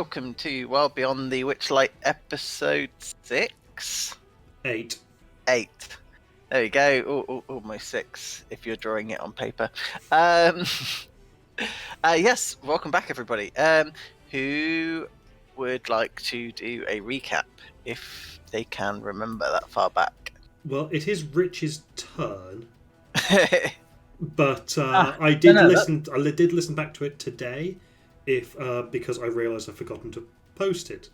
welcome to World Beyond the Witchlight episode 6? 8. 8. There we go, almost 6 if you're drawing it on paper. Yes, welcome back everybody. Who would like to do a recap if they can remember that far back? Well, it is Rich's turn, but I did listen back to it today, because I realised I've forgotten to post it.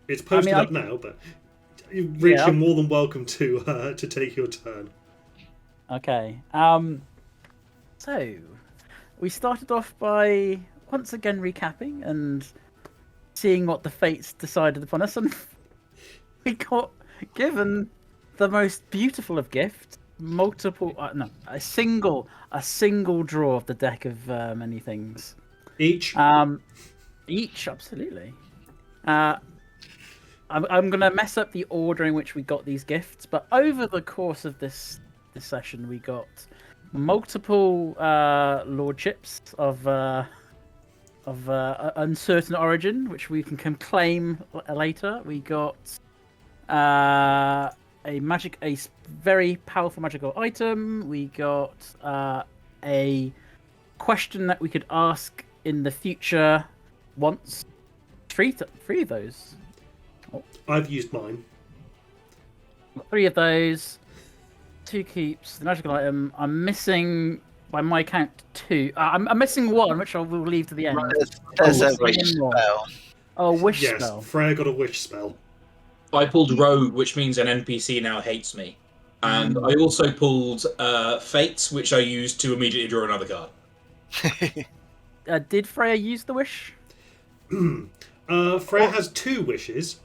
It's posted up now, but Rich, you're more than welcome to take your turn. Okay. So we started off by once again recapping and seeing what the fates decided upon us, and we got given the most beautiful of gifts. A single draw of the deck of many things. Each, absolutely. I'm going to mess up the order in which we got these gifts, but over the course of this session, we got multiple lordships of uncertain origin, which we can claim later. We got a very powerful magical item. We got a question that we could ask in the future once. Three of those. I've used mine. 3 of those. 2 keeps. The magical item. I'm missing, by my count, 2. I'm missing 1, which I will leave to the end. There's a wish spell. Oh, wish yes, spell. Freya got a wish spell. I pulled Rogue, which means an NPC now hates me. And I also pulled Fates, which I used to immediately draw another card. Did Freya use the wish? Freya has 2 wishes,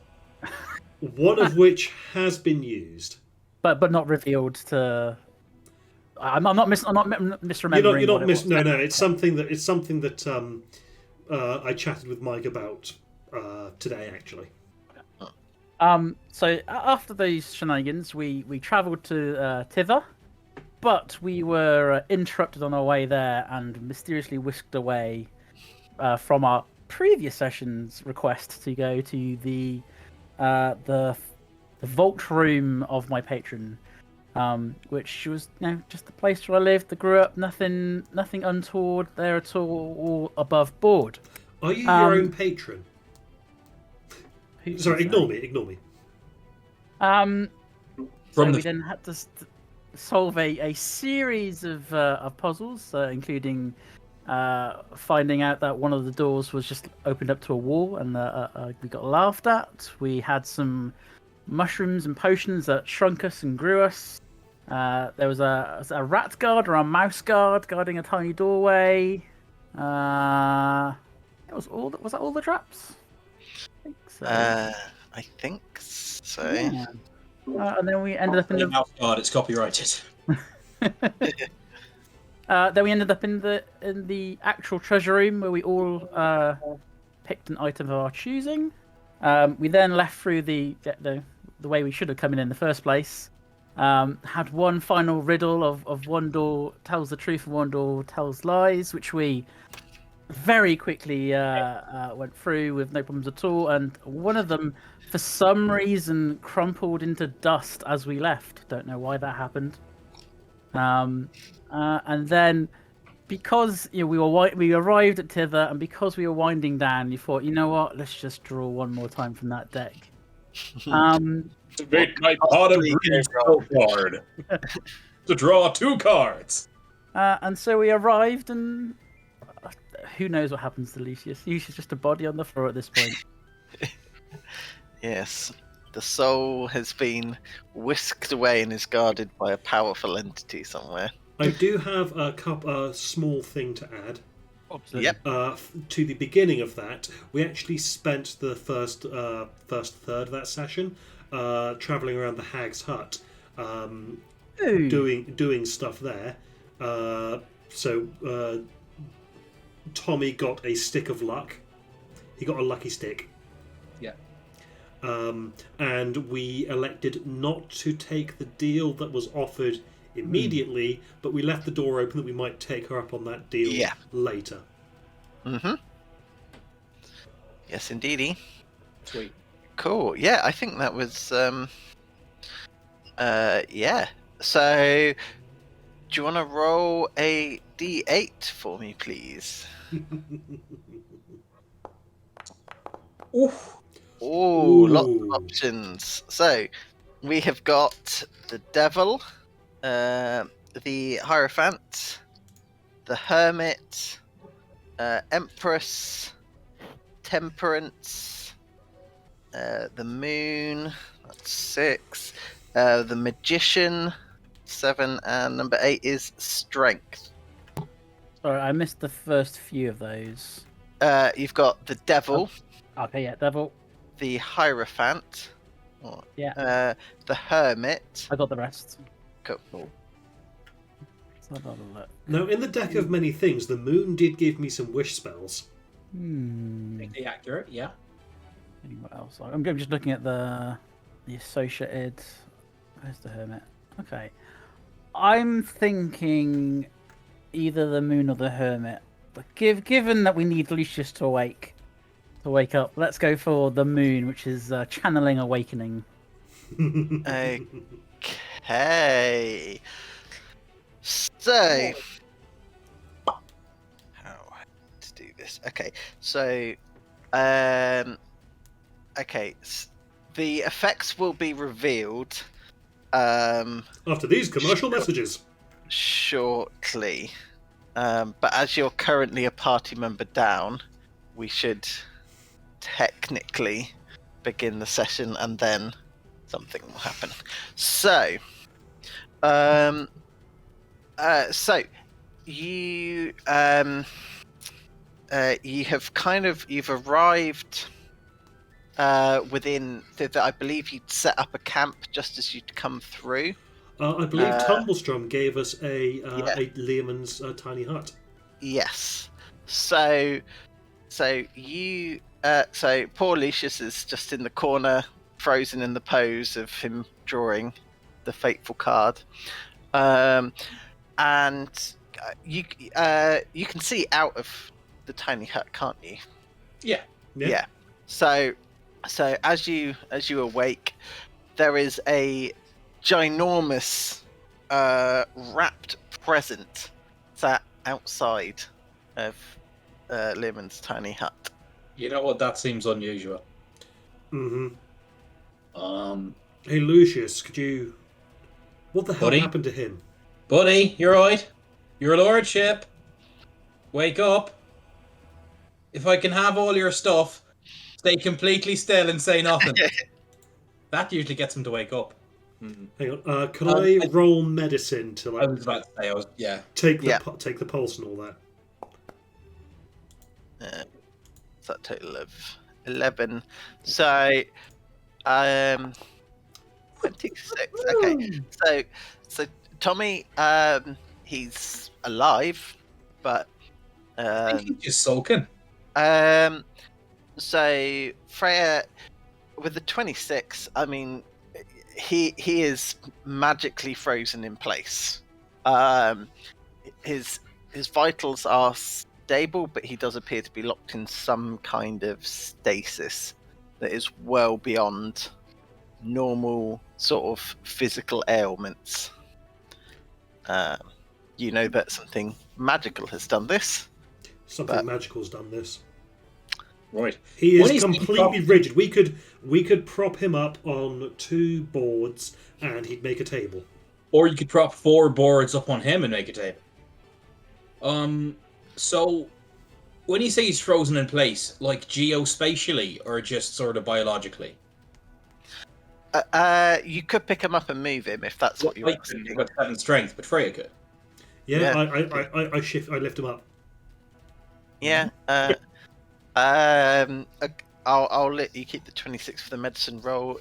one of which has been used. But not revealed to. I'm not misremembering. You're not No. It's something that I chatted with Mike about today, actually. So after those shenanigans, we travelled to Tither, but we were interrupted on our way there and mysteriously whisked away from our previous session's request to go to the vault room of my patron, which was just the place where I lived, I grew up. Nothing untoward there at all above board. Are you your own patron? Sorry, ignore me. We then had to solve a series of puzzles, including finding out that one of the doors was just opened up to a wall, and we got laughed at. We had some mushrooms and potions that shrunk us and grew us. There was a rat guard or a mouse guard guarding a tiny doorway. Was that all the traps? I think so. Yeah. And then we ended up in the mouse guard. It's copyrighted. Then we ended up in the actual treasure room where we all picked an item of our choosing. We then left through the way we should have come in the first place. Had one final riddle of one door tells the truth and one door tells lies, which we very quickly went through with no problems at all. And one of them, for some reason, crumpled into dust as we left. Don't know why that happened. And then, because we arrived at Tither, and because we were winding down, you thought, you know what? Let's just draw one more time from that deck. To make my pot of green spell card. To draw 2 cards. And so we arrived, and who knows what happens to Lucius? Lucius is just a body on the floor at this point. Yes. The soul has been whisked away and is guarded by a powerful entity somewhere. I do have a small thing to add. Absolutely. Yep. To the beginning of that, we actually spent the first third of that session travelling around the Hag's Hut, doing stuff there. So Tommy got a stick of luck. He got a lucky stick. Yeah. And we elected not to take the deal that was offered immediately, but we left the door open that we might take her up on that deal later. Mm-hmm. Yes, indeedy. Sweet. Cool. Yeah, I think that was yeah. So do you want to roll a D8 for me, please? Oof. Oh, lots of Ooh. options. So we have got the Devil, the Hierophant, the Hermit, Empress, Temperance, the Moon, that's 6, the Magician, 7, and number 8 is Strength. Sorry, I missed the first few of those. You've got the Devil, Okay, yeah, Devil. the Hierophant, Yeah. the Hermit. I got the rest. Cool. Let's have a look. Now, in the deck of many things, the moon did give me some wish spells. Technically accurate, yeah. What else? I'm just looking at the associated. Where's the Hermit? Okay. I'm thinking either the Moon or the Hermit. But given that we need Lucius to wake up, let's go for the Moon, which is channeling awakening. Okay. So, how to do this? Okay. So, okay. The effects will be revealed After these commercial messages. shortly. But as you're currently a party member down, we should technically begin the session and then something will happen. So, so you you've arrived within I believe you'd set up a camp just as you'd come through. I believe Tumblestrom gave us a Learman's tiny hut. Yes. So you so poor Lucius is just in the corner, frozen in the pose of him drawing the fateful card. And you can see out of the tiny hut, can't you? Yeah. So as you awake, there is a ginormous wrapped present sat outside of Learman's tiny hut. You know what? That seems unusual. Mm-hmm. Hey, Lucius, could you... What the hell Buddy? happened to him? Buddy, you're right. Your lordship. Wake up. If I can have all your stuff, stay completely still and say nothing. That usually gets him to wake up. Hang on, could I roll medicine to I was about to say, take the pulse and all that? It's that total of 11. So, 26. Okay. So Tommy, he's alive, but I think he's just sulking. so Freya, with the 26, I mean, he is magically frozen in place. His vitals are stable, but he does appear to be locked in some kind of stasis that is well beyond normal sort of physical ailments. You know that something magical has done this. Something magical's done this. Right. He is completely rigid. We could prop him up on 2 boards and he'd make a table. Or you could prop 4 boards up on him and make a table. So when you say he's frozen in place, like geospatially or just sort of biologically? You could pick him up and move him if that's what you're asking. With 7 strength, but Freya could. Yeah. I lift him up. Yeah. I'll let you keep the 26 for the medicine roll.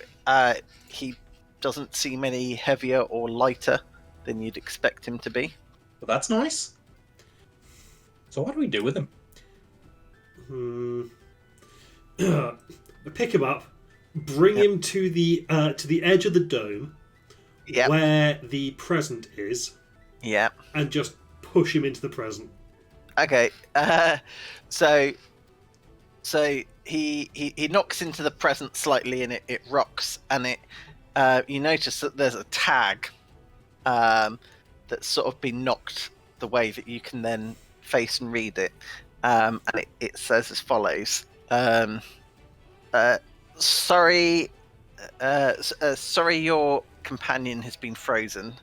He doesn't seem any heavier or lighter than you'd expect him to be. Well, that's nice. So what do we do with him? Pick him up, bring him to the edge of the dome, where the present is. Yeah. And just push him into the present. Okay. So he knocks into the present slightly, and it rocks, and it you notice that there's a tag that's sort of been knocked the way that you can then face and read it, and it says as follows: sorry, sorry, your companion has been frozen.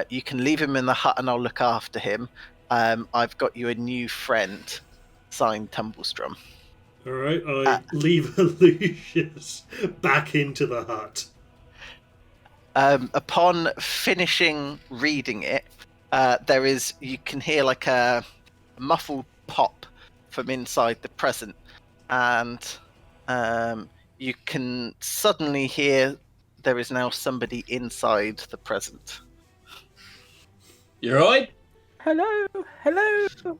You can leave him in the hut, and I'll look after him. I've got you a new friend. Signed, Tumblestrom. All right, I leave Lucius back into the hut. Upon finishing reading it, you can hear like a muffled pop from inside the present, and you can suddenly hear there is now somebody inside the present. You alright? Hello, hello.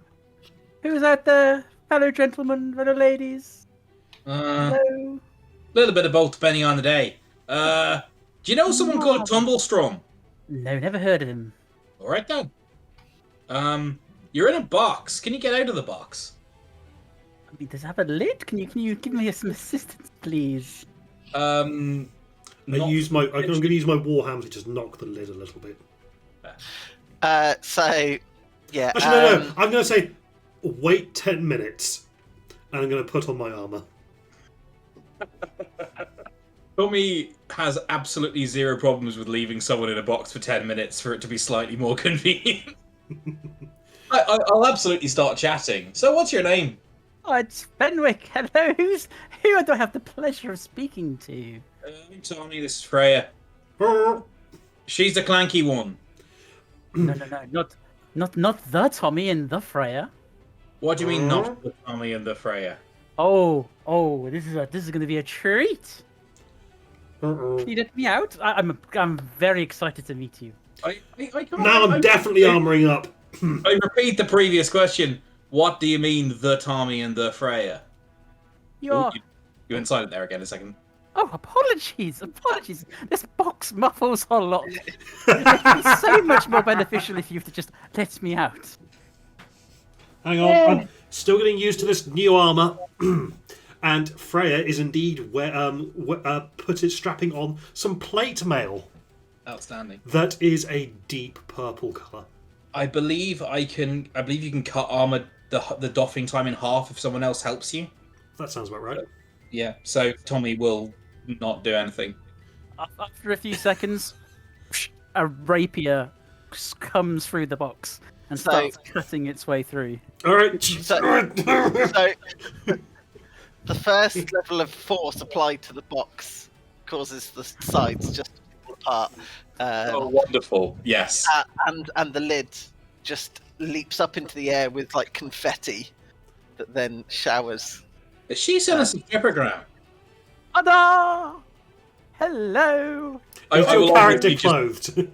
Who's out there? Fellow gentlemen, fellow ladies. Hello. A little bit of both, depending on the day. Do you know someone called Tumblestrom? No, never heard of him. Alright then. You're in a box. Can you get out of the box? I mean, does it have a lid? Can you give me some assistance, please? I'm going to use my warhammer to just knock the lid a little bit. So, yeah. Actually, no. I'm going to say, wait 10 minutes, and I'm going to put on my armor. Tommy has absolutely zero problems with leaving someone in a box for 10 minutes for it to be slightly more convenient. I'll absolutely start chatting. So, what's your name? Oh, it's Fenwick. Hello. Who do I have the pleasure of speaking to? I'm Tommy. This is Freya. She's the clanky one. No, not the Tommy and the Freya. What do you mean, not the Tommy and the Freya? Oh, this is going to be a treat. Can you let me out? I'm very excited to meet you. Now I'm definitely armoring up. I repeat the previous question. What do you mean, the Tommy and the Freya? You're inside it there again a second. Oh, apologies. This box muffles a lot. It's so much more beneficial if you have to just let me out. Hang on, I'm still getting used to this new armour. And Freya is indeed strapping on some plate mail. Outstanding. That is a deep purple colour. I believe you can cut armour the doffing time in half if someone else helps you. That sounds about right. Yeah, so Tommy will not do anything. After a few seconds, a rapier comes through the box and starts cutting its way through. All right. So the first level of force applied to the box causes the sides just to fall apart. Oh, wonderful! Yes. And the lid just leaps up into the air with like confetti that then showers. Is she selling some peppergram? Ada! Hello! Is your character clothed?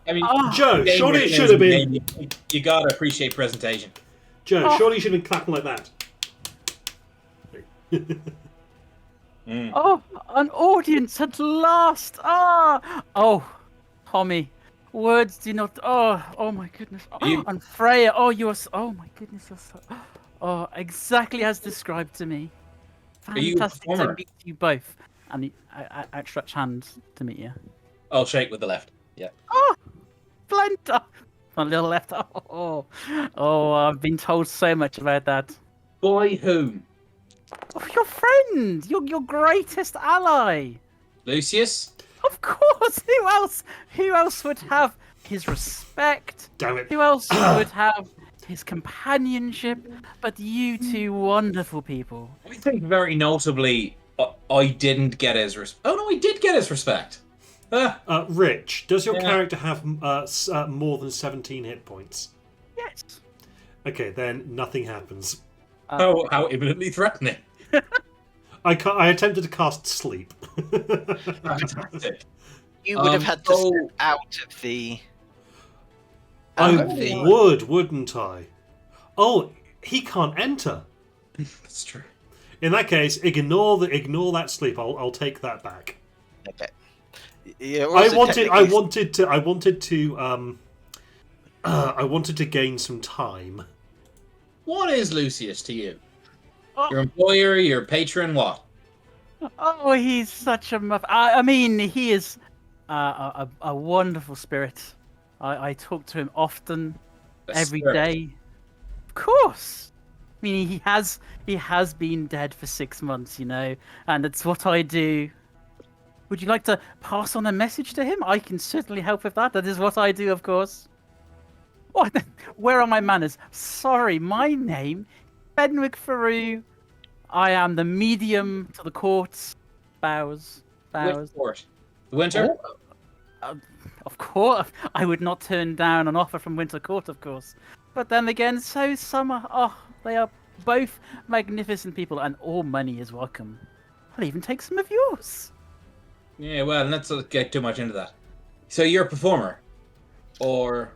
I mean, Joe, surely it should have been. You gotta appreciate presentation. Joe, surely you should have been clapping like that. Oh, an audience at last! Oh, Tommy, words do not. Oh my goodness! And Freya, oh my goodness, you're so. Exactly as described to me. Fantastic to meet you both. And I stretch hands to meet you. I'll shake with the left. Yeah. Oh, Blender! My little left. I've been told so much about that. By whom? Oh, your friend! Your greatest ally! Lucius? Of course! Who else would have his respect? Damn it. Who else would have his companionship but you two wonderful people? I think very notably, I didn't get his respect. Oh no, I did get his respect. Rich, does your character have more than 17 hit points? Yes. Okay, then nothing happens. How imminently threatening. I attempted to cast sleep. Fantastic. You would have had to step out of the... I would, wouldn't I? Oh, he can't enter. That's true. In that case, ignore that sleep. I'll take that back. Okay. Yeah, I wanted to gain some time. What is Lucius to you? Oh. Your employer, your patron, what? Oh, he's such a muff. I mean, he is a wonderful spirit. I talk to him often, every day. Of course. I mean, he has been dead for 6 months, you know, and it's what I do. Would you like to pass on a message to him? I can certainly help with that. That is what I do, of course. What? Where are my manners? Sorry, my name, Fenwick Faru. I am the medium to the courts. Bows. Which court? The Winter? Oh, of course. I would not turn down an offer from Winter Court, of course. But then again, so Summer. Oh, they are both magnificent people, and all money is welcome. I'll even take some of yours. Yeah, well, let's not get too much into that. So you're a performer? Or...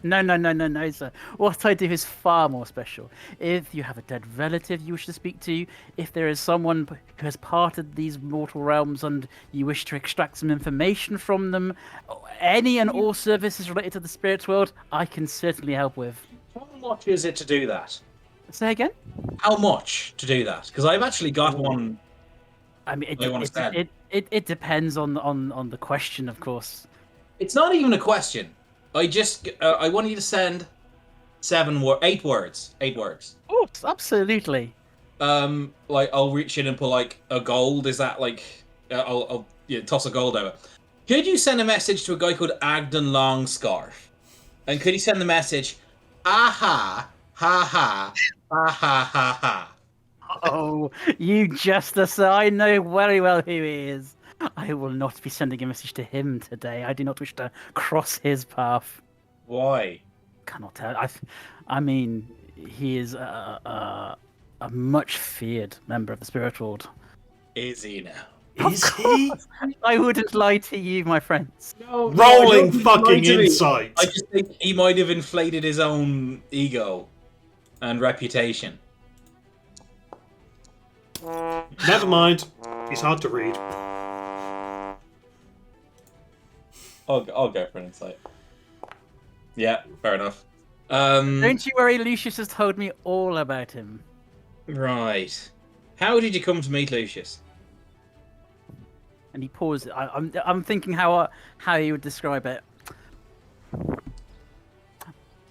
No, sir. What I do is far more special. If you have a dead relative you wish to speak to, if there is someone who has parted these mortal realms and you wish to extract some information from them, any and all services related to the spirit world, I can certainly help with. How much is it to do that? Say again? How much to do that? Because I've actually got one. I mean, it depends on the question, of course. It's not even a question. I want you to send 8 words. 8 words. Oh, absolutely. Like I'll reach in and put like a gold. Is that like I'll toss a gold over. Could you send a message to a guy called Agden Longscarf? And could you send the message, aha, ha ha, ha ha ha ha? Oh, you justice! I know very well who he is. I will not be sending a message to him today. I do not wish to cross his path. Why? Cannot tell. I mean, he is a much feared member of the spirit world. Is he now? Is he? I wouldn't lie to you, my friends. No, Rolling fucking insight. I just think he might have inflated his own ego and reputation. Never mind. He's hard to read. I'll go for an insight. Yeah, fair enough. Don't you worry, Lucius has told me all about him. Right. How did you come to meet Lucius? And he paused. I'm thinking how he would describe it.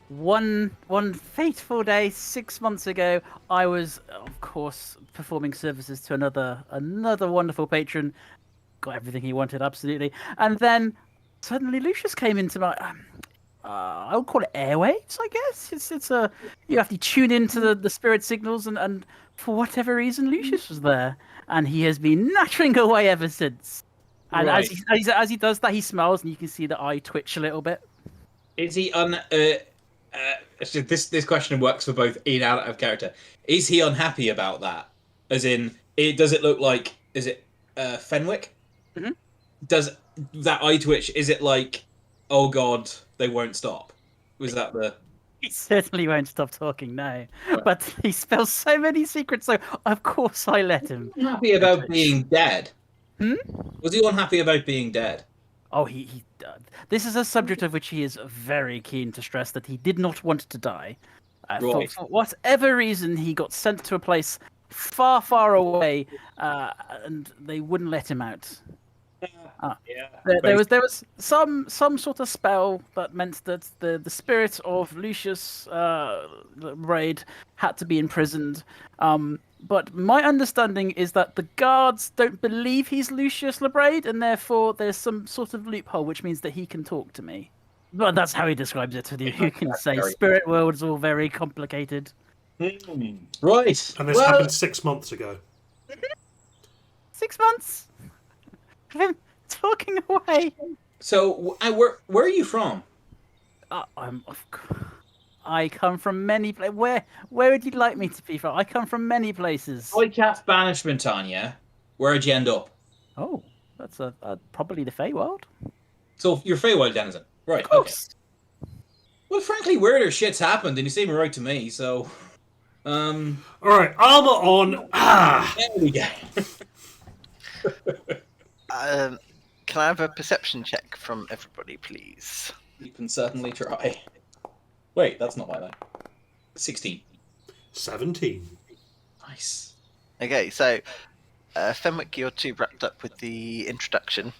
One fateful day 6 months ago, I was, of course, performing services to another wonderful patron. Got everything he wanted, absolutely. And then suddenly Lucius came into my I would call it airwaves, I guess. It's a you have to tune into the spirit signals, and for whatever reason Lucius was there, and he has been nattering away ever since. And right. as he does that, he smiles, and you can see the eye twitch a little bit. Is he this question works for both in and out of character. Is he unhappy about that? As in, does it look like, is it Fenwick? Mm-hmm. Does that eye twitch, is it like, oh god, they won't stop? Was that the... He certainly won't stop talking now. Right. But he spills so many secrets, so of course I let him. Unhappy about being dead? Hmm? Was he unhappy about being dead? Oh, he this is a subject of which he is very keen to stress that he did not want to die. Right. For whatever reason, he got sent to a place far, far away, and they wouldn't let him out. There was some sort of spell that meant that the spirit of Lucius Raid had to be imprisoned. But my understanding is that the guards don't believe he's Lucius LeBraid, and therefore there's some sort of loophole, which means that he can talk to me. But that's how he describes it to you. You can say spirit world is all very complicated. Right. And this happened 6 months ago. 6 months? Him talking away. So, where are you from? I come from many places. Where would you like me to be from? I come from many places. I cast banishment on you. Where'd you end up? Oh, that's probably the Feywild. So you're Feywild denizen, right? Of course. Okay. Well, frankly, weirder shit's happened, and you seem right to me. So, all right, armor on. There we go. Can I have a perception check from everybody, please? You can certainly try. Wait, that's not my line. 16. 17. Nice. Okay, so Fenwick, you're too wrapped up with the introduction.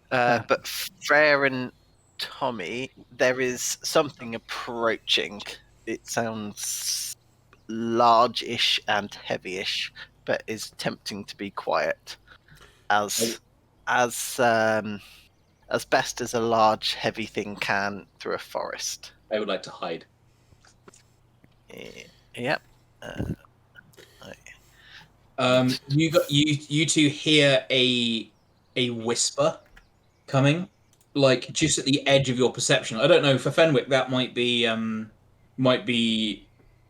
But Freya and Tommy, there is something approaching. It sounds large-ish and heavy-ish, but is tempting to be quiet, as best as a large, heavy thing can through a forest. I would like to hide. Yep. You two hear a whisper coming, like just at the edge of your perception. I don't know, for Fenwick that might be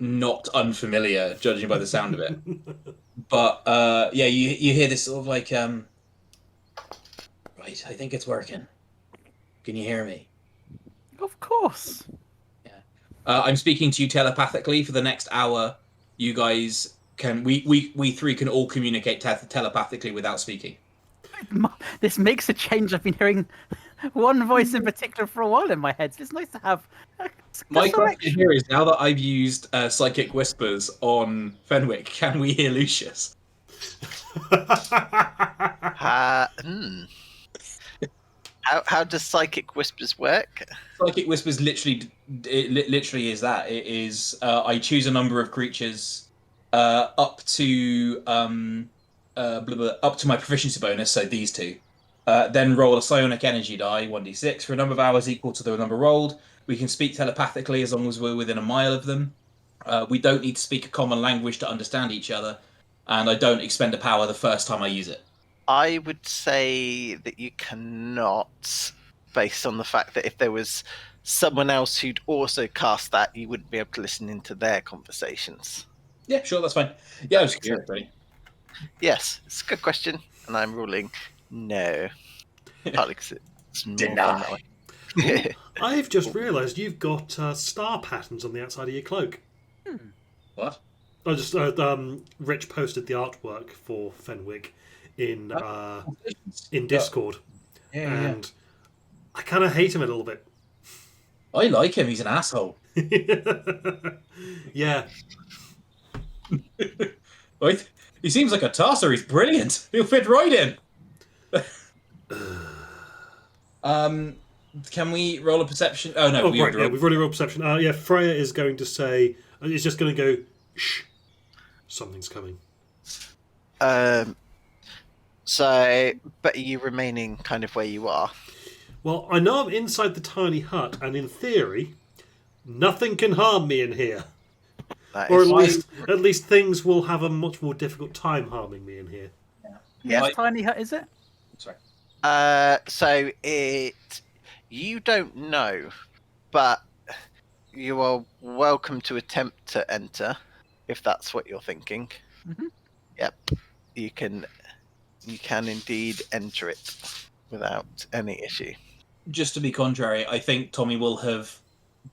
not unfamiliar, judging by the sound of it. But yeah, you hear this sort of like right, I think it's working. Can you hear me? Of course. Yeah. I'm speaking to you telepathically for the next hour. You guys can we three can all communicate telepathically without speaking. This makes a change. I've been hearing one voice in particular for a while in my head. So it's nice to have. My question here is, now that I've used psychic whispers on Fenwick, can we hear Lucius? How does psychic whispers work? Psychic whispers literally is that. It is I choose a number of creatures up to up to my proficiency bonus, so these two. Then roll a psionic energy die, 1d6, for a number of hours equal to the number rolled. We can speak telepathically as long as we're within a mile of them. We don't need to speak a common language to understand each other, and I don't expend a power the first time I use it. I would say that you cannot, based on the fact that if there was someone else who'd also cast that, you wouldn't be able to listen into their conversations. Yeah, sure, that's fine. Yeah, I was curious, right? Yes, it's a good question, and I'm ruling no. Partly because it's more fun that way. I've just realised you've got star patterns on the outside of your cloak. What? I just Rich posted the artwork for Fenwick in Discord, and I kind of hate him a little bit. I like him. He's an asshole. Yeah. Right? He seems like a tosser. He's brilliant. He'll fit right in. Can we roll a perception? Oh no, right. Yeah, we've already rolled perception. Yeah, Freya is going to say, it's just going to go, shh, something's coming. So, but are you remaining kind of where you are? Well, I know I'm inside the tiny hut, and in theory, nothing can harm me in here. Or at least things will have a much more difficult time harming me in here. Yeah. Yes, tiny hut, is it? Sorry. So you don't know, but you are welcome to attempt to enter, if that's what you're thinking. Mm-hmm. Yep, you can indeed enter it without any issue. Just to be contrary, I think Tommy will have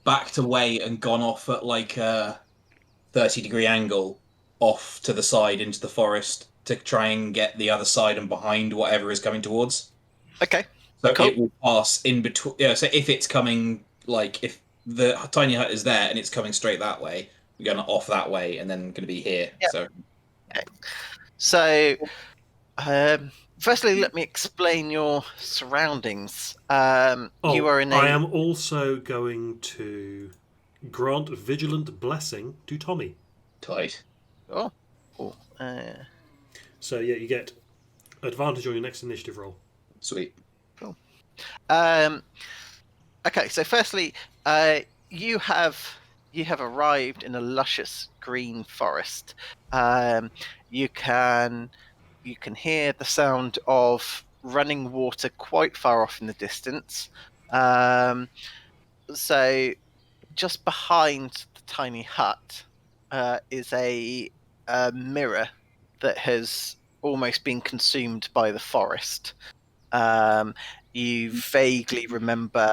backed away and gone off at like a 30-degree angle off to the side into the forest to try and get the other side and behind whatever is coming towards. Okay. So cool. It will pass in between. Yeah. So if it's coming, like if the tiny hut is there and it's coming straight that way, we're going off that way and then going to be here. Yep. So. Okay. So, firstly, let me explain your surroundings. You are in I am also going to grant vigilant blessing to Tommy. Tight. Oh. Cool. So yeah, you get advantage on your next initiative roll. Sweet. Cool. Okay, so firstly, you have arrived in a luscious green forest. You can hear the sound of running water quite far off in the distance. So just behind the tiny hut is a mirror that has almost been consumed by the forest. You vaguely remember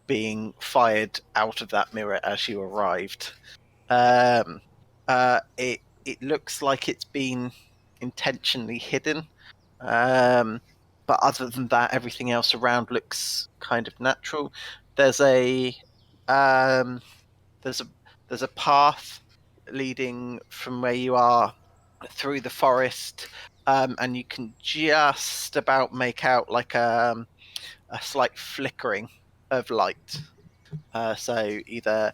being fired out of that mirror as you arrived. It looks like it's been intentionally hidden, but other than that, everything else around looks kind of natural. There's a path leading from where you are through the forest, and you can just about make out like a slight flickering of light. So either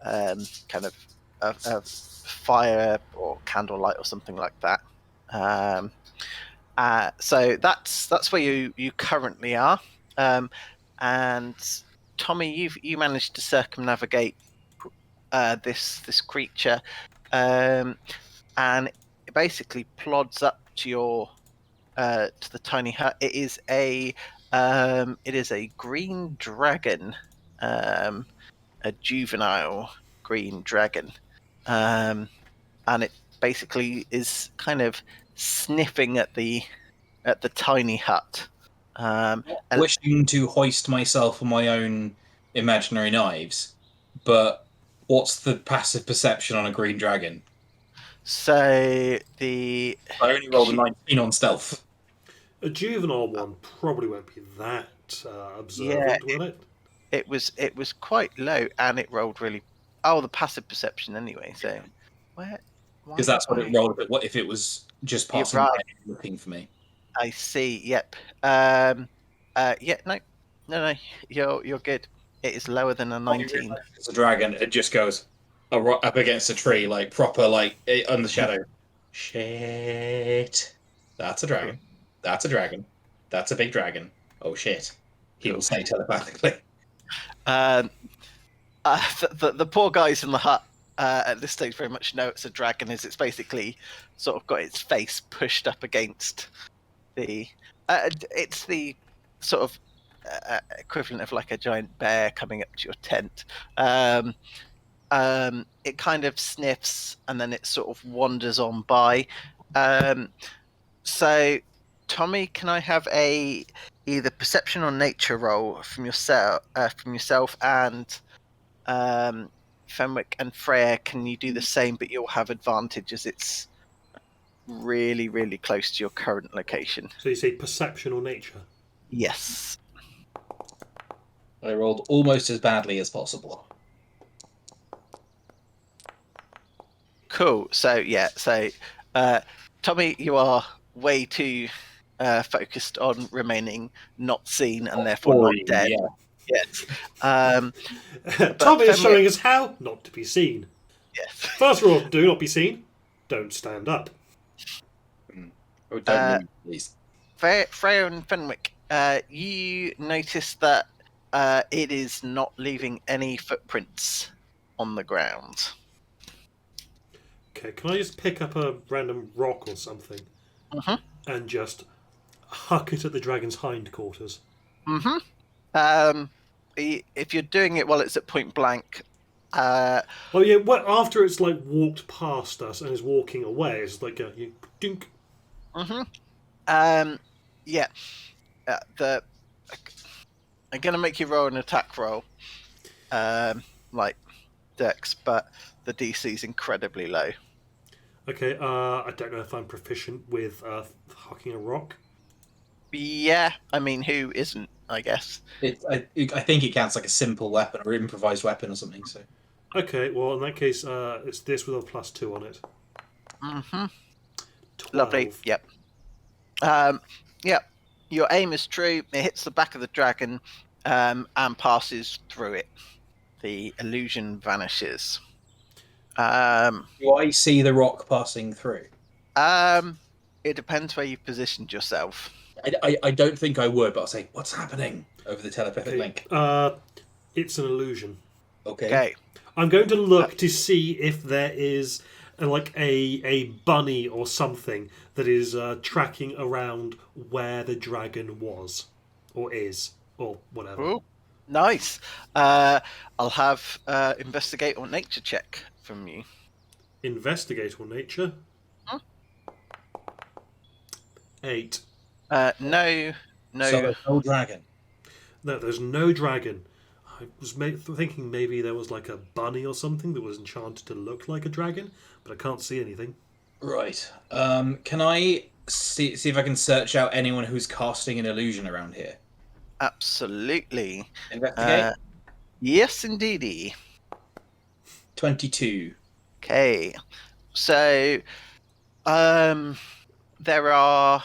kind of a fire or candlelight or something like that. So that's where you currently are. And Tommy, you managed to circumnavigate this creature, and it basically plods up to to the tiny hut. It is a green dragon, a juvenile green dragon, and it basically is kind of sniffing at the tiny hut. Wishing to hoist myself on my own imaginary knives, but what's the passive perception on a green dragon? So I only rolled a 19 on stealth. A juvenile one probably won't be that observant, will it? It was quite low, and it rolled really. Oh, the passive perception anyway. So because that's what it rolled. What if it was just passing by looking for me? I see. Yep. Yeah. No. You're good. It is lower than a 19. It's a dragon. It just goes up against a tree, like proper, like on the shadow. Shit. That's a dragon. That's a dragon. That's a big dragon. Oh shit. He will say telepathically. The poor guys in the hut at this stage very much know it's a dragon, as it's basically sort of got its face pushed up against the. It's the sort of equivalent of like a giant bear coming up to your tent. It kind of sniffs and then it sort of wanders on by. So, Tommy, can I have either perception or nature roll from yourself, and Fenwick and Freya? Can you do the same, but you'll have advantage as it's really, really close to your current location. So you say perception or nature? Yes. I rolled almost as badly as possible. Cool. So Tommy, you are way too focused on remaining not seen and therefore not dead. Yeah. Yes. Tommy is showing us how not to be seen. Yes. First rule: do not be seen. Don't stand up. Oh, don't move, please. Freya and Fenwick, you notice that it is not leaving any footprints on the ground. Okay, can I just pick up a random rock or something and just huck it at the dragon's hindquarters? If you're doing it while it's at point blank. Well, after it's like walked past us and is walking away, it's like you dink. Yeah. I'm gonna make you roll an attack roll, like Dex, but the DC is incredibly low. Okay, I don't know if I'm proficient with hucking a rock. Yeah, I mean, who isn't? I guess. I think it counts like a simple weapon or improvised weapon or something. So. Okay, well in that case, it's this with a +2 on it. 12. Lovely. Yep. Yep. Your aim is true. It hits the back of the dragon, and passes through it. The illusion vanishes. Do I see the rock passing through? It depends where you've positioned yourself. I don't think I would, but I'll say, what's happening over the telepathic link? It's an illusion. Okay. I'm going to look to see if there is like a bunny or something that is tracking around where the dragon was or is or whatever. Ooh, nice. I'll have investigate or nature check from you. Investigate or nature? 8. No. So there's no dragon. No, there's no dragon. I was thinking maybe there was like a bunny or something that was enchanted to look like a dragon, but I can't see anything. Right. Can I see if I can search out anyone who's casting an illusion around here? Absolutely. Investigate? Yes, indeedy. 22. Okay, so there are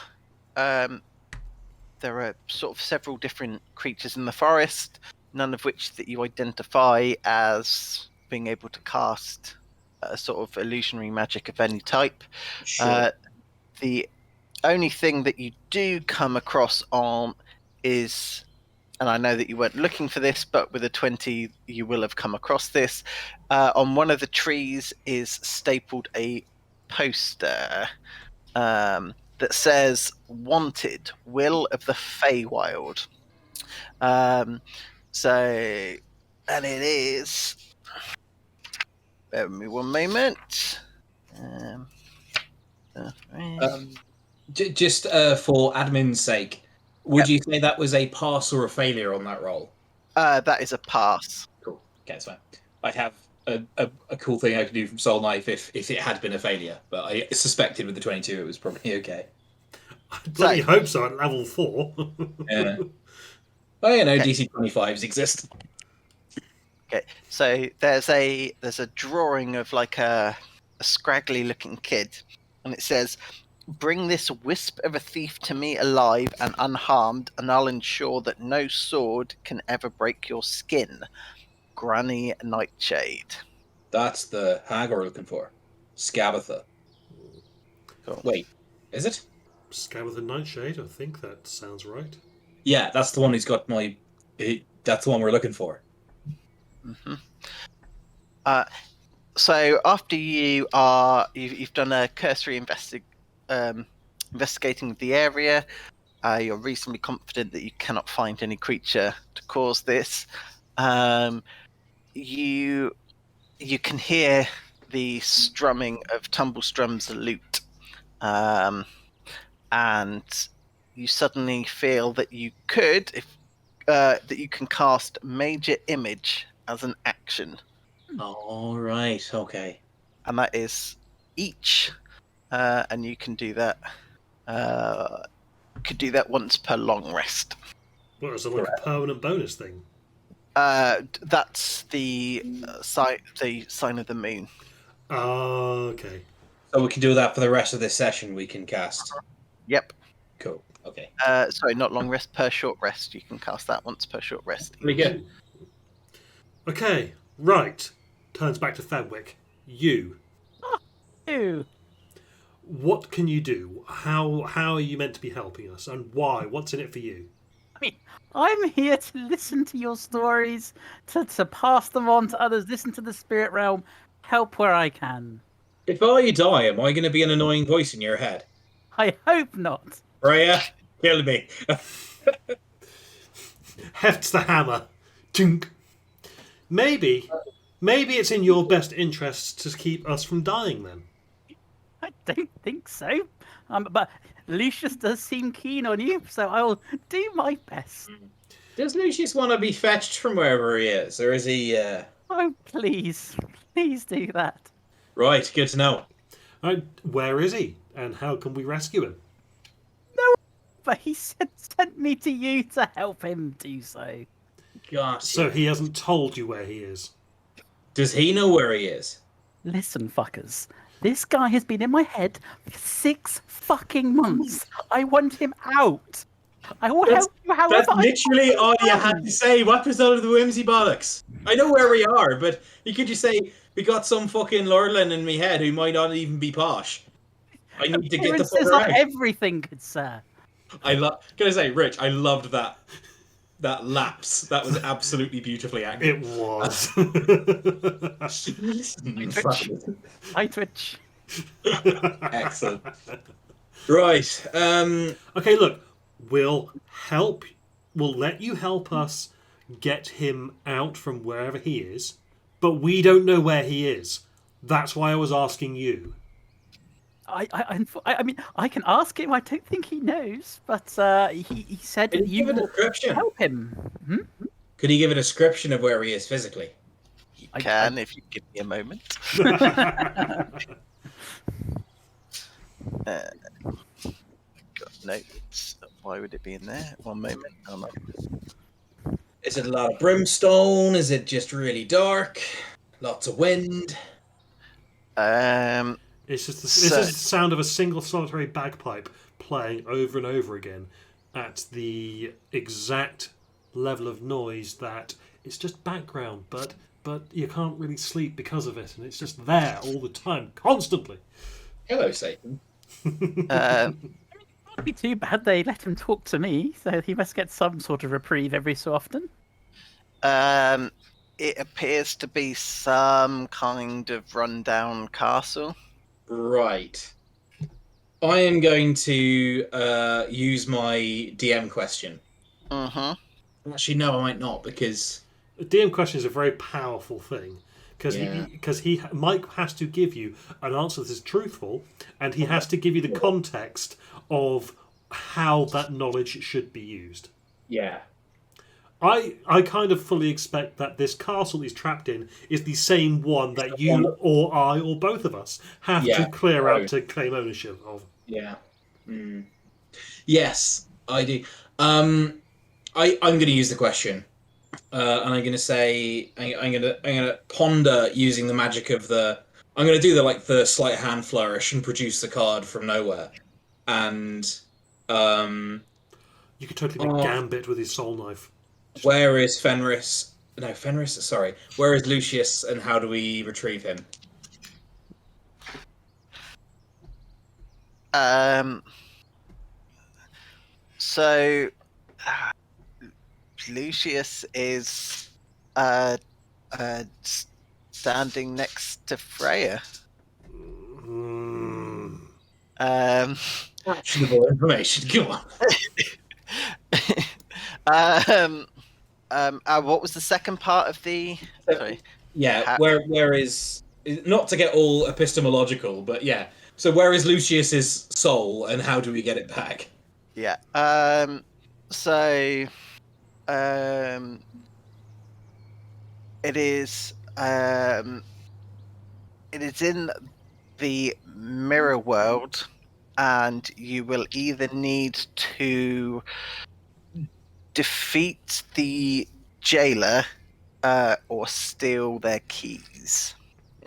sort of several different creatures in the forest, none of which that you identify as being able to cast a sort of illusionary magic of any type. Sure. The only thing that you do come across on is, and I know that you weren't looking for this, but with a 20 you will have come across this. On one of the trees is stapled a poster that says "Wanted, Will of the Feywild." So, and it is. Bear with me one moment. Just for admin's sake, would you say that was a pass or a failure on that roll? That is a pass. Cool. Okay, that's fine. I'd have a cool thing I could do from Soul Knife if it had been a failure, but I suspected with the 22 it was probably okay. I bloody hope so at level 4. Yeah. Oh, you know, DC 25s exist. Okay, so there's a drawing of like a scraggly looking kid, and it says, "Bring this wisp of a thief to me alive and unharmed, and I'll ensure that no sword can ever break your skin. Granny Nightshade." That's the hag we're looking for. Scabatha. Cool. Wait, is it? Scabatha Nightshade, I think that sounds right. Yeah, that's the one who's got my... That's the one we're looking for. Mm-hmm. So after you've done a cursory investigating the area, you're reasonably confident that you cannot find any creature to cause this. You can hear the strumming of Tumblestrum's lute, and you suddenly feel that you can cast Major Image as an action. All right, okay. And that is each, and you can do that. Could do that once per long rest. What, is it like a permanent bonus thing? That's the sign of the moon. Oh, okay. So we can do that for the rest of this session. We can cast. Yep. Cool. Okay. Sorry, not long rest, per short rest. You can cast that once per short rest. Pretty good. Okay, right. Turns back to Fenwick. You. Ew. What can you do? How are you meant to be helping us, and why? What's in it for you? I mean, I'm here to listen to your stories, to pass them on to others, listen to the spirit realm, help where I can. If I die, am I going to be an annoying voice in your head? I hope not. Rhea, kill me. Hefts the hammer. Tink. Maybe it's in your best interests to keep us from dying then. I don't think so. But Lucius does seem keen on you, so I'll do my best. Does Lucius want to be fetched from wherever he is, or is he... Oh, please do that. Right, good to know. Where is he, and how can we rescue him? No, but he sent me to you to help him do so. Gosh. So he hasn't told you where he is? Does he know where he is? Listen, fuckers. This guy has been in my head for 6 fucking months. I want him out. I will help you however That's literally all you had to say. What was out of the whimsy bollocks? I know where we are, but you could just say, we got some fucking lordling in my head who might not even be posh. I need to get the fuck not out. everything, good sir. Can I say, Rich, I loved that lapse. That was absolutely beautifully acted. It was. I twitch. Excellent. Right. Okay, look. We'll let you help us get him out from wherever he is, but we don't know where he is. That's why I was asking you. I mean, I can ask him. I don't think he knows, but he said Could he you give a will description? help him. Could he give a description of where he is physically? You can, if you give me a moment. Got notes. Why would it be in there? One moment. Oh, no. Is it a lot of brimstone? Is it just really dark? Lots of wind? It's just the sound of a single solitary bagpipe playing over and over again at the exact level of noise that it's just background, but you can't really sleep because of it, and it's just there all the time, constantly. Hello, Satan. Not be too bad. They let him talk to me, so he must get some sort of reprieve every so often. It appears to be some kind of rundown castle. Right. I am going to use my DM question. Actually, no, I might not, because The DM question is a very powerful thing because Mike has to give you an answer that is truthful, and he has to give you the context of how that knowledge should be used. yeah. I kind of fully expect that this castle he's trapped in is the same one that you or I or both of us have to clear out to claim ownership of. Yeah. Yes, I do. I'm going to use the question, and I'm going to say I'm going to ponder using the magic of the. I'm going to do the slight hand flourish and produce the card from nowhere, and You could totally make Gambit with his soul knife. where is Fenris? No, Fenris. Sorry, where is Lucius, and how do we retrieve him? So Lucius is standing next to Freya. Actionable information. Come on. What was the second part of the? Sorry. Yeah, where is, not to get all epistemological, but yeah. So where is Lucius's soul, and how do we get it back? Yeah. So it is in the mirror world, and you will either need to defeat the jailer or steal their keys.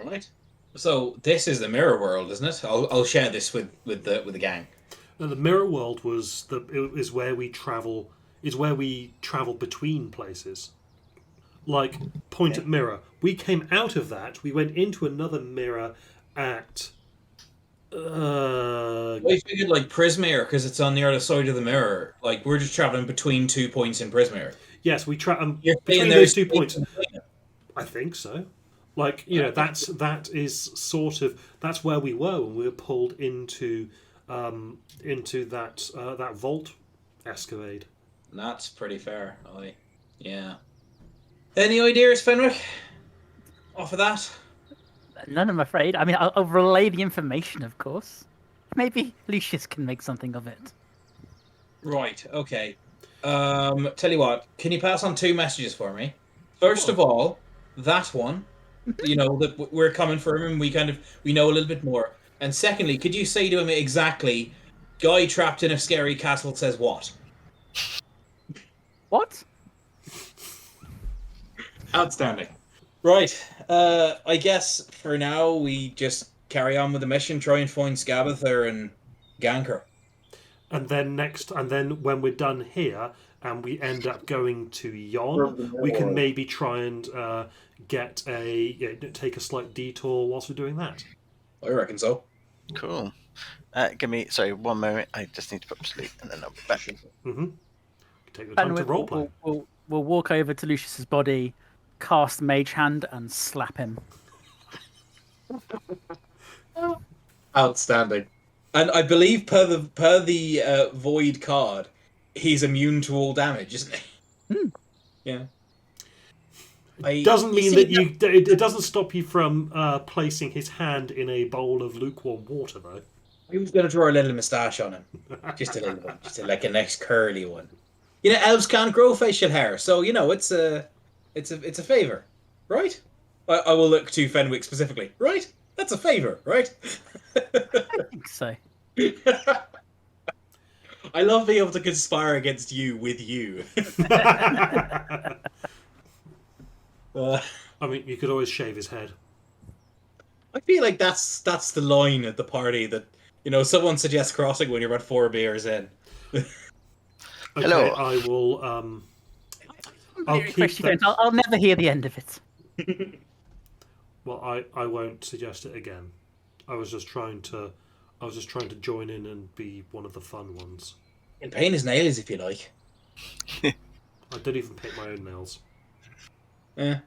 Right. So this is the mirror world, isn't it? I'll share this with the gang. Now, the mirror world is where we travel. Is where we travel between places. Like point at mirror. We came out of that. We went into another mirror at. We figured like Prismere, because it's on the other side of the mirror. Like we're just traveling between 2 points in Prismere. Yes, we travel You're between saying those there's 2 points. I think so. Like that is sort of that's where we were when we were pulled into that vault escapade. That's pretty fair. Yeah. Any ideas, Fenric? Off of that? None, I'm afraid. I mean, I'll relay the information, of course. Maybe Lucius can make something of it. Right. Okay. Tell you what. Can you pass on 2 messages for me? First of all, that one. You know that we're coming for him, and we know a little bit more. And secondly, could you say to him exactly, guy trapped in a scary castle says what? What? Outstanding. Right. I guess for now we just carry on with the mission, try and find Scabather and gank her. And then when we're done here and we end up going to Yon, we can maybe try and take a slight detour whilst we're doing that. I reckon so. Cool. Give me 1 moment. I just need to put up sleep, and then I'll be back. Mm-hmm. Take the time to roleplay. We'll walk over to Lucius's body, cast Mage Hand, and slap him. Outstanding. And I believe per the Void card, he's immune to all damage, isn't he? Yeah. Doesn't mean that it doesn't stop you from placing his hand in a bowl of lukewarm water, though. He was going to draw a little moustache on him, just a little one, like a nice curly one. You know, elves can't grow facial hair, so you know it's a favor, right? I will look to Fenwick specifically, right? That's a favor, right? I think so. I love being able to conspire against you with you. I mean, you could always shave his head. I feel like that's the line at the party that someone suggests crossing when you're about 4 beers in. Okay, Hello. I will. I'll keep that. I'll never hear the end of it. Well, I won't suggest it again. I was just trying to join in and be one of the fun ones. In pain his nails, if you like. I didn't even pick my own nails. Yeah.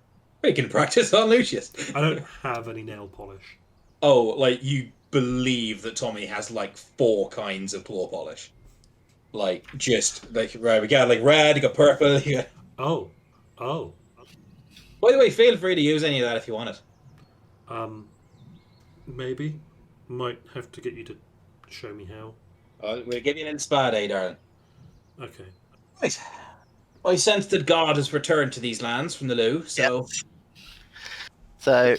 We can practice on Lucius. I don't have any nail polish. Oh, like you believe that Tommy has like 4 kinds of claw polish? Like just like right, we got like red, you got purple. You got... Oh. By the way, feel free to use any of that if you want it. Maybe. Might have to get you to show me how. We'll give you an spa day, darling. Okay. Right. I sense that God has returned to these lands from the loo, so... Yep. So,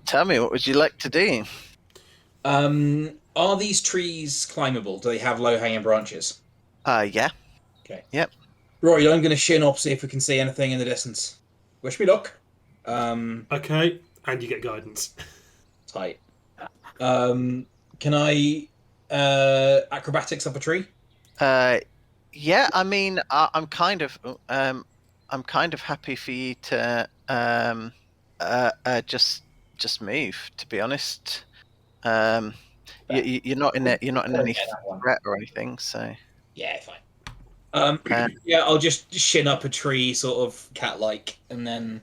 tell me, what would you like to do? Are these trees climbable? Do they have low-hanging branches? Yeah. Okay. Yep. Rory, I'm going to shin up, see if we can see anything in the distance. Wish me luck. Okay, and you get guidance. Tight. Can I acrobatics up a tree? Yeah. I mean, I'm kind of happy for you to just move. To be honest, you're not in any threat or anything. So Yeah, fine. Yeah, I'll just shin up a tree, sort of cat-like, and then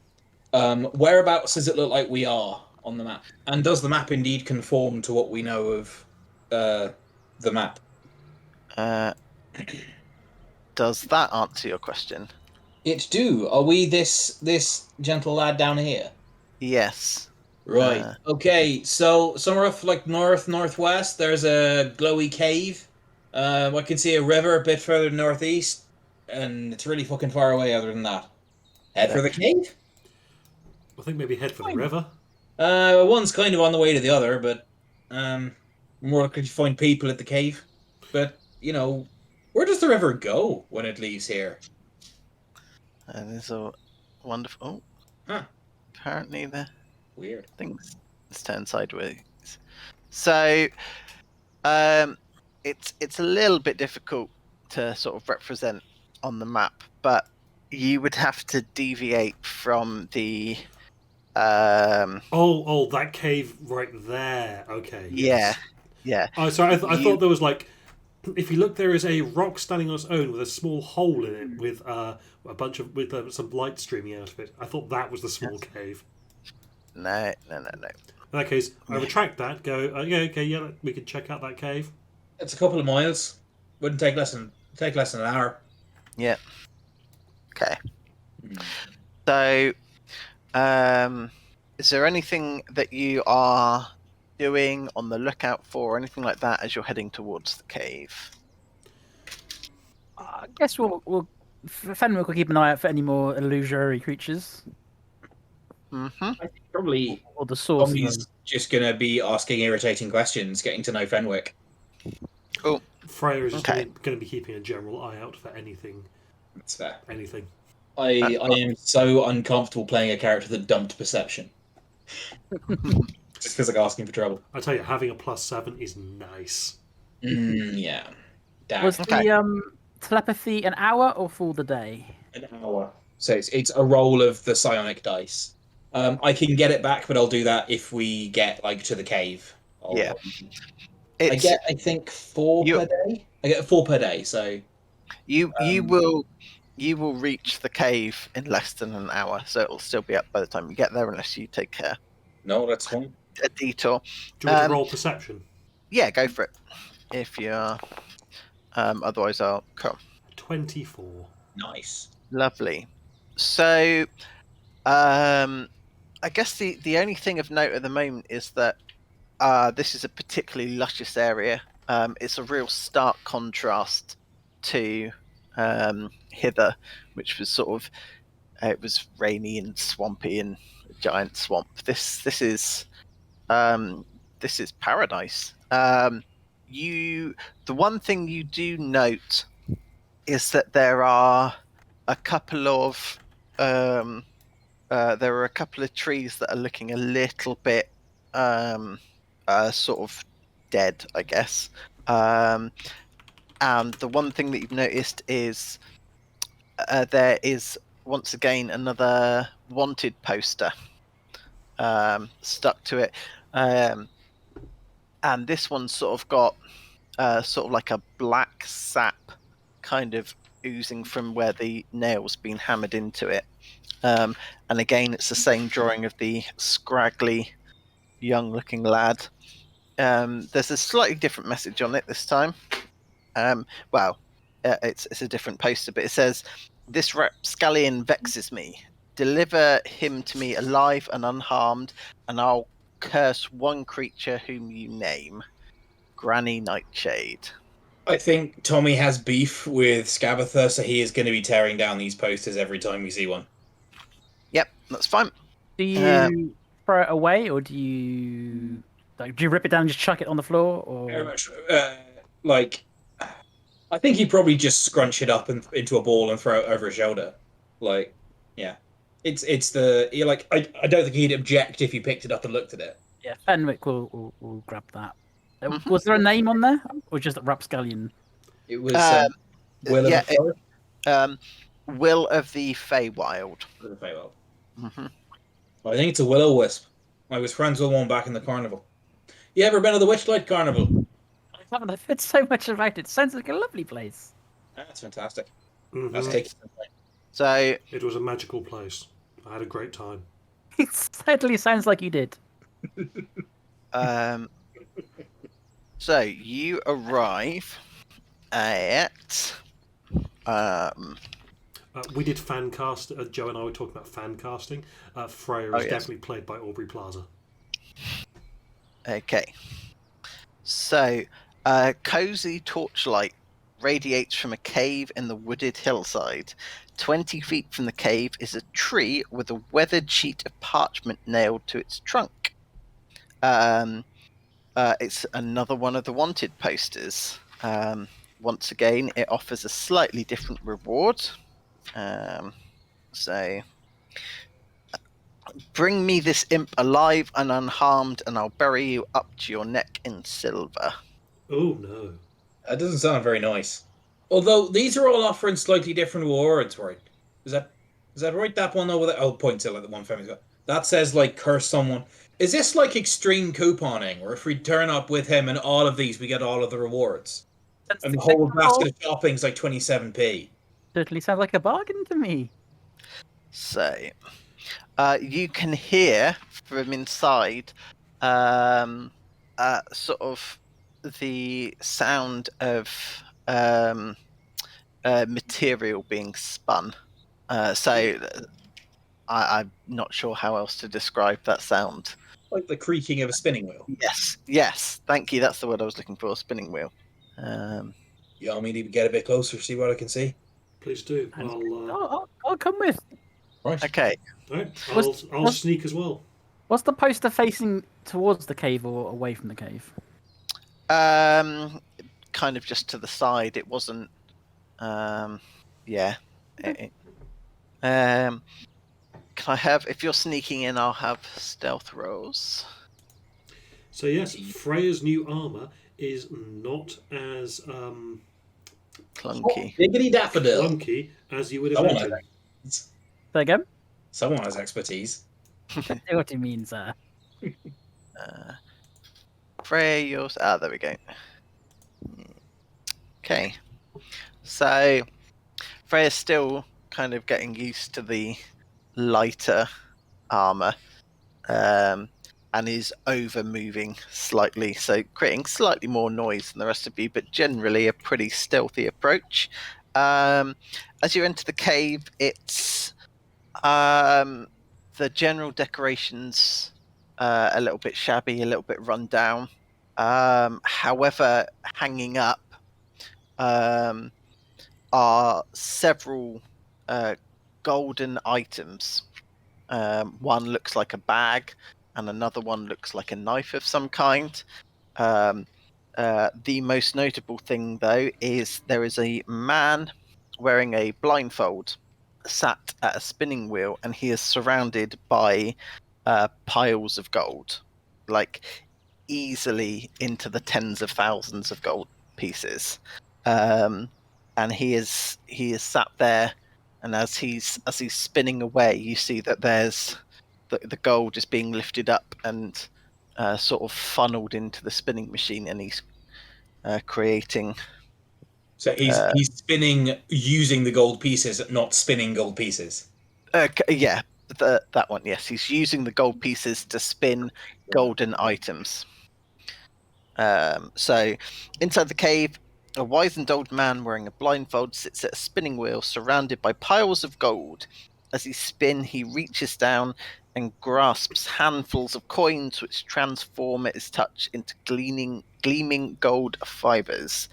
whereabouts does it look like we are on the map? And does the map indeed conform to what we know of the map? Does that answer your question? It do. Are we this gentle lad down here? Yes. Right. Okay. So somewhere off like northwest, there's a glowy cave. I can see a river a bit further northeast, and it's really fucking far away. Other than that, head for the cave. I think maybe head for the river. One's kind of on the way to the other, but more likely to find people at the cave. But where does the river go when it leaves here? There's a wonderful. Huh. Apparently, the Weird things turned sideways. So, it's a little bit difficult to sort of represent on the map, but you would have to deviate from the. Oh, that cave right there. Okay. Yes. Yeah. Oh, sorry. I thought there was like, if you look, there is a rock standing on its own with a small hole in it with a bunch of some light streaming out of it. I thought that was the small cave. No. In that case, I retract that. Go. Yeah. We could check out that cave. It's a couple of miles. Wouldn't take less than an hour. Yeah. Okay. So, is there anything that you are doing on the lookout for, or anything like that, as you're heading towards the cave? I guess Fenwick will keep an eye out for any more illusory creatures. Mm-hmm. I think probably Or the source. Tommy's just gonna be asking irritating questions, getting to know Fenwick. Cool. Freya is just going to be keeping a general eye out for anything. That's fair. Anything. I am so uncomfortable playing a character that dumped perception. Just because I'm asking for trouble. I tell you, having a +7 is nice. Yeah. Was the telepathy an hour or for the day? An hour. So it's a roll of the psionic dice. I can get it back, but I'll do that if we get to the cave. Yeah. I get, I think, 4 per day. I get 4 per day, so you will reach the cave in less than an hour, so it'll still be up by the time you get there, unless you take no, that's fine. A detour. Do you want to roll perception? Yeah, go for it. If you are, otherwise I'll come. 24. Nice. Lovely. So, I guess the only thing of note at the moment is that this is a particularly luscious area. It's a real stark contrast to hither, which was sort of it was rainy and swampy and a giant swamp. This is paradise. The one thing you do note is that there are a couple of trees that are looking a little bit sort of dead, I guess. And the one thing that you've noticed is there is once again another wanted poster stuck to it, and this one's sort of got sort of like a black sap kind of oozing from where the nail's been hammered into it. And again, it's the same drawing of the scraggly, young-looking lad. There's a slightly different message on it this time. It's a different poster, but it says, "This rapscallion vexes me. Deliver him to me alive and unharmed, and I'll curse one creature whom you name. Granny Nightshade." I think Tommy has beef with Scabatha, so he is going to be tearing down these posters every time we see one. Yep, that's fine. Do you throw it away, or do you rip it down and just chuck it on the floor? Or Very much. I think he'd probably just scrunch it up into a ball and throw it over his shoulder. Like, yeah, it's I don't think he'd object if you picked it up and looked at it. yeah, Fenwick will grab that. Was there a name on there, or just Rapscallion? It was Will of the Will of the Feywild. Feywild. Mm-hmm. Well, I think it's a will-o-wisp. I was friends with one back in the carnival. You ever been to the Witchlight Carnival? I haven't heard so much about it. Sounds like a lovely place. That's fantastic. Mhm. That's taking some time. So It was a magical place. I had a great time. It certainly sounds like you did. So you arrive at We did fan cast. Joe and I were talking about fan casting. Freya is definitely played by Aubrey Plaza. Okay. So cozy torchlight radiates from a cave in the wooded hillside. 20 feet from the cave is a tree with a weathered sheet of parchment nailed to its trunk. It's another one of the wanted posters. Once again, it offers a slightly different reward. So, bring me this imp alive and unharmed, and I'll bury you up to your neck in silver. Oh no. That doesn't sound very nice. Although these are all offering slightly different rewards, right? Is that right? That one over there. I'll point to like the one family's got. That says like curse someone. Is this like extreme couponing, or if we turn up with him and all of these, we get all of the rewards? And the whole basket of shopping's like 27p. Certainly sounds like a bargain to me. So, you can hear from inside sort of the sound of material being spun. I'm not sure how else to describe that sound. Like the creaking of a spinning wheel. Yes. Thank you. That's the word I was looking for. A spinning wheel. You want me to get a bit closer, see what I can see? Please do. I'll come with. Right. Okay. Right. I'll sneak as well. Was the poster facing towards the cave or away from the cave? Kind of just to the side. It wasn't. Can I have? If you're sneaking in, I'll have stealth rolls. So yes, Freya's new armor is not as Clunky. Biggity daffodil. clunky as you would Someone imagine. has, There you go. someone has expertise. I know what you mean, sir. Freya, yours. There we go. Okay. So Freya's still kind of getting used to the lighter armor, and is over moving slightly, so creating slightly more noise than the rest of you, but generally a pretty stealthy approach. As you enter the cave, it's the general decorations a little bit shabby, a little bit run down. However, hanging up are several golden items. One looks like a bag, and another one looks like a knife of some kind. The most notable thing, though, is there is a man wearing a blindfold sat at a spinning wheel, and he is surrounded by piles of gold. like easily into the tens of thousands of gold pieces. And he is sat there, and as he's spinning away, you see that there's the gold is being lifted up and sort of funneled into the spinning machine, and he's creating. So he's spinning using the gold pieces, not spinning gold pieces. Yeah, that one. Yes, he's using the gold pieces to spin golden items. So inside the cave, a wizened old man wearing a blindfold sits at a spinning wheel surrounded by piles of gold. As he spins, he reaches down and grasps handfuls of coins which transform at his touch into gleaming gold fibers.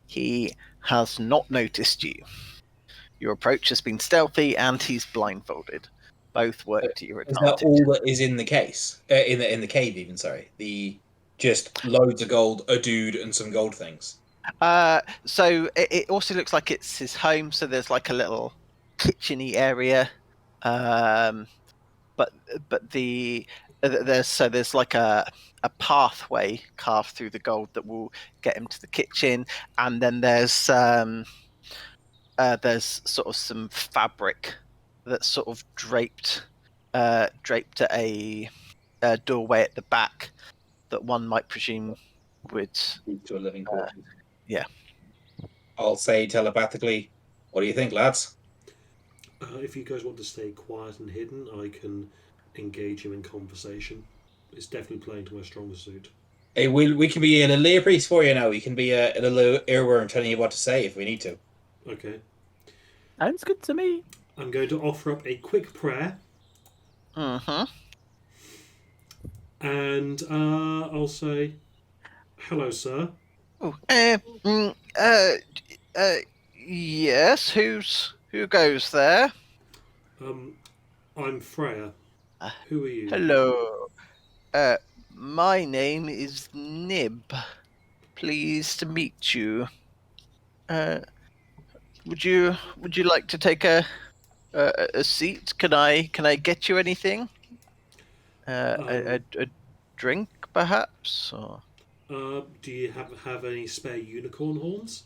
He has not noticed you. Your approach has been stealthy, and he's blindfolded. Both work to your Is that advantage. all that is in the case? In the cave, even, sorry. Just loads of gold, a dude, and some gold things. So it also looks like it's his home. So there's like a little kitcheny area, but there's like a pathway carved through the gold that will get him to the kitchen, and then there's sort of some fabric that's sort of draped at a doorway at the back that one might presume would to a living quarters. Yeah. I'll say telepathically, what do you think, lads? If you guys want to stay quiet and hidden, I can engage you in conversation. It's definitely playing to my stronger suit. Hey, we can be a little ear priest for you now. We can be a little earworm telling you what to say if we need to. Okay. Sounds good to me. I'm going to offer up a quick prayer. Mm-hmm. And I'll say, hello, sir. Oh, yes. Who goes there? I'm Freya. Who are you? Hello. My name is Nib. Pleased to meet you. Would you like to take a seat? Can I get you anything? A drink, perhaps? Or... do you have any spare unicorn horns?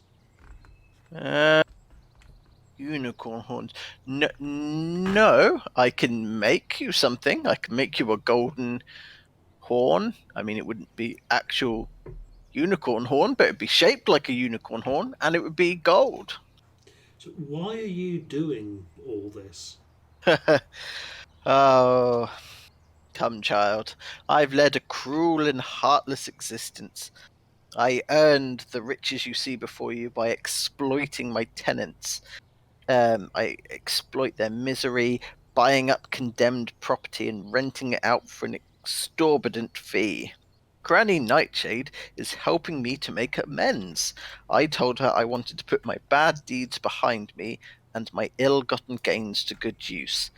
Unicorn horns? No. I can make you something. I can make you a golden horn. I mean, it wouldn't be actual unicorn horn, but it'd be shaped like a unicorn horn, and it would be gold. So why are you doing all this? Oh, come, child. I've led a cruel and heartless existence. I earned the riches you see before you by exploiting my tenants. I exploit their misery, buying up condemned property and renting it out for an exorbitant fee. Granny Nightshade is helping me to make amends. I told her I wanted to put my bad deeds behind me and my ill-gotten gains to good use.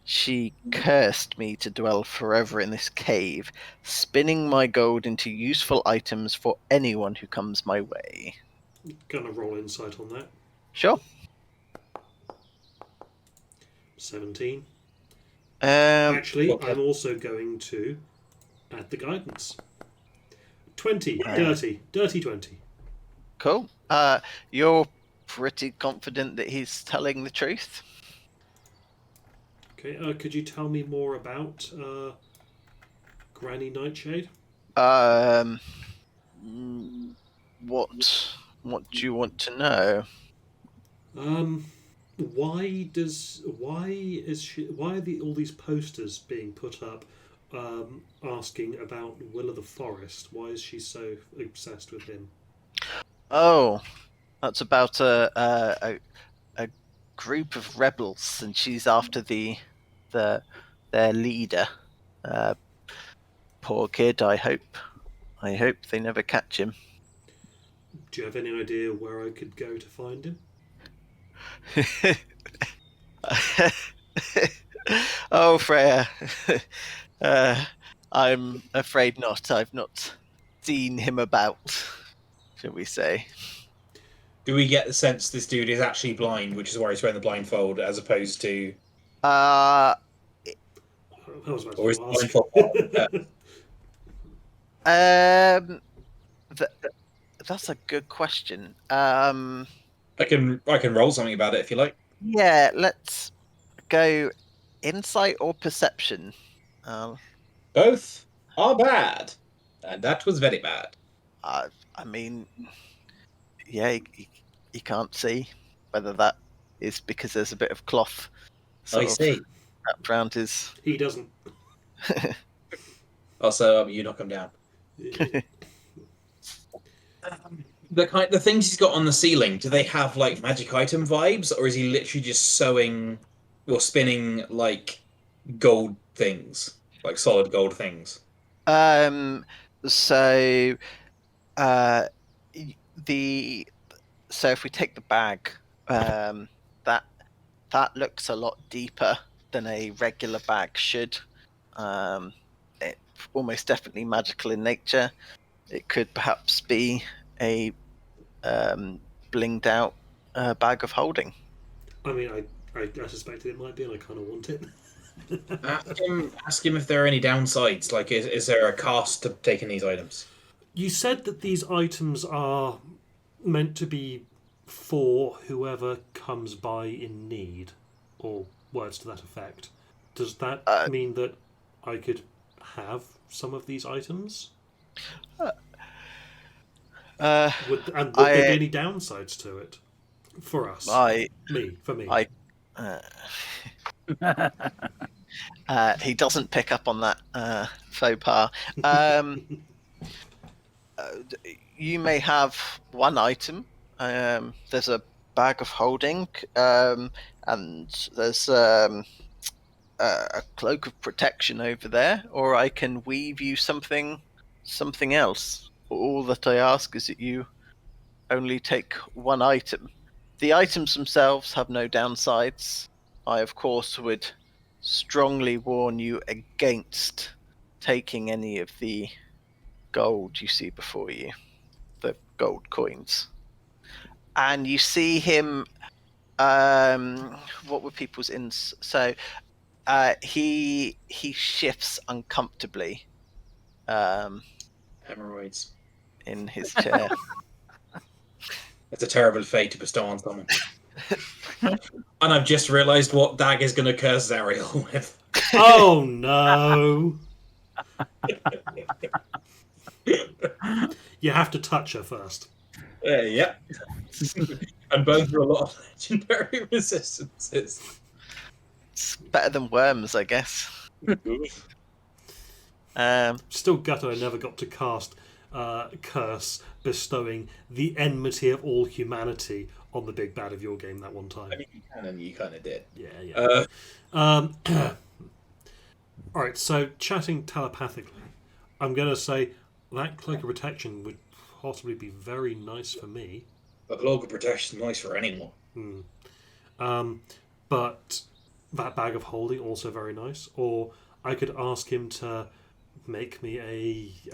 She cursed me to dwell forever in this cave, spinning my gold into useful items for anyone who comes my way. Gonna roll insight on that. Sure. 17. Actually, okay. I'm also going to add the guidance. 20. Dirty 20. Cool. You're pretty confident that he's telling the truth? Okay, could you tell me more about Granny Nightshade? What do you want to know? Why are all these posters being put up asking about Will of the Forest? Why is she so obsessed with him? Oh, that's about a group of rebels, and she's after their leader. Poor kid. I hope they never catch him. Do you have any idea where I could go to find him? Oh, Freya. I'm afraid not. I've not seen him about, shall we say. Do we get the sense this dude is actually blind, which is why he's wearing the blindfold, as opposed to... I was about to ask. That's a good question. I can roll something about it if you like. Yeah, let's go insight or perception. Both are bad, and that was very bad. I mean, yeah, you can't see whether that is because there's a bit of cloth I sort of see. wrapped around his. He doesn't. Also, you knock him down. The things he's got on the ceiling, do they have like magic item vibes, or is he literally just sewing or spinning like gold things, like solid gold things? So uh, the so if we take the bag, that looks a lot deeper than a regular bag should. It almost definitely magical in nature. It could perhaps be a blinged out bag of holding. I mean, I suspected it might be, and I kind of want it. Ask him if there are any downsides. Like, is there a cost to taking these items? You said that these items are meant to be for whoever comes by in need, or words to that effect. Does that mean that I could have some of these items? Would there be any downsides to it for us? For me. He doesn't pick up on that faux pas. You may have one item. There's a bag of holding, and there's a cloak of protection over there, or I can weave you something else. All that I ask is that you only take one item. The items themselves have no downsides. I, of course, would strongly warn you against taking any of the gold you see before you, the gold coins. And you see him. What were people's ins? So he shifts uncomfortably. Hemorrhoids. In his chair. It's a terrible fate to bestow on someone. And I've just realised what Dag is going to curse Zariel with. Oh no! You have to touch her first. Yep. And both are a lot of legendary resistances. It's better than worms, I guess. Still gutted I never got to cast Curse, bestowing the enmity of all humanity on the big bad of your game that one time. I mean, you kind of did. Yeah. Alright, so chatting telepathically, I'm going to say that cloak of protection would possibly be very nice for me. A cloak of protection is nice for anyone. But that bag of holding also very nice. Or I could ask him to make me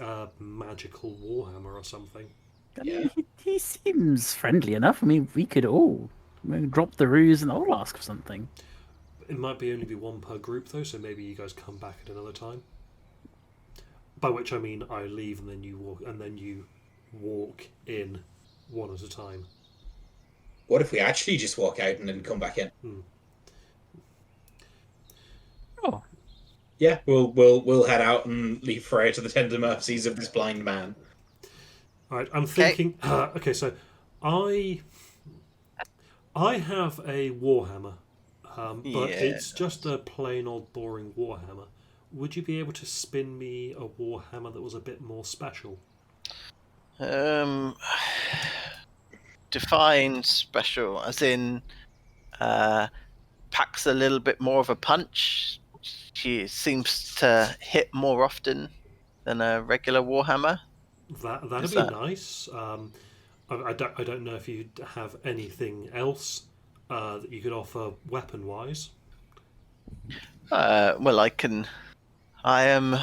a magical warhammer or something. I mean, he seems friendly enough. I mean, we could all drop the ruse and all ask for something. It might only be one per group though, so maybe you guys come back at another time. By which I mean I leave and then you walk in one at a time. What if we actually just walk out and then come back in? Oh. Yeah, we'll head out and leave Freya to the tender mercies of this blind man. Alright, I'm thinking okay, so I have a warhammer. But it's just a plain old boring warhammer. Would you be able to spin me a warhammer that was a bit more special? Define special, as in packs a little bit more of a punch. She seems to hit more often than a regular warhammer. That'd be nice. I don't know if you have anything else that you could offer weapon-wise. Well, I am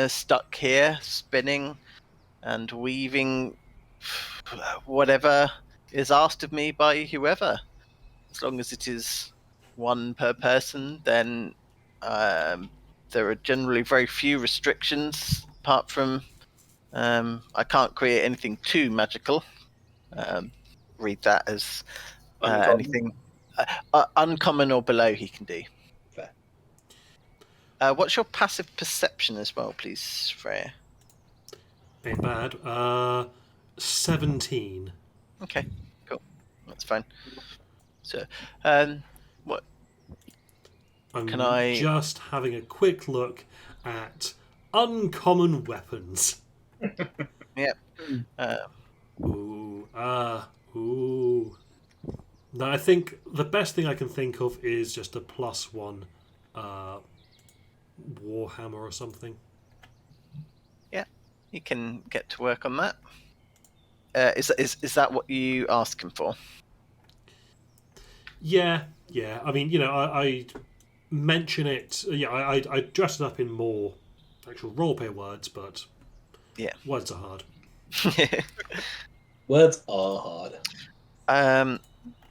stuck here spinning and weaving whatever is asked of me by whoever. As long as it is one per person, then there are generally very few restrictions apart from I can't create anything too magical. Read that as anything uncommon or below he can do. Fair. What's your passive perception as well, please, Freya? Ain't bad. 17. Okay, cool. That's fine. So, what I'm can I? just having a quick look at uncommon weapons. Yep. Ooh. No, I think the best thing I can think of is just a +1 Warhammer or something. Yeah, you can get to work on that. Is that what you asking for? Yeah. I mean, I mention it. Yeah, I dress it up in more actual roleplay words, but Yeah, words are hard. Words are hard.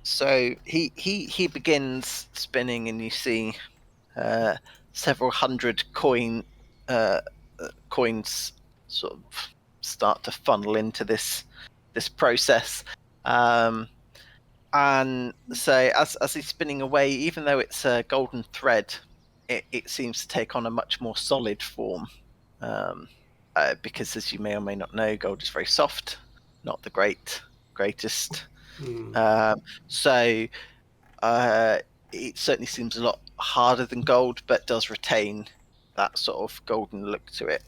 So he begins spinning, and you see several hundred coins sort of start to funnel into this process. And so as he's spinning away, even though it's a golden thread, it seems to take on a much more solid form. Because, as you may or may not know, gold is very soft, not the greatest. So it certainly seems a lot harder than gold, but does retain that sort of golden look to it.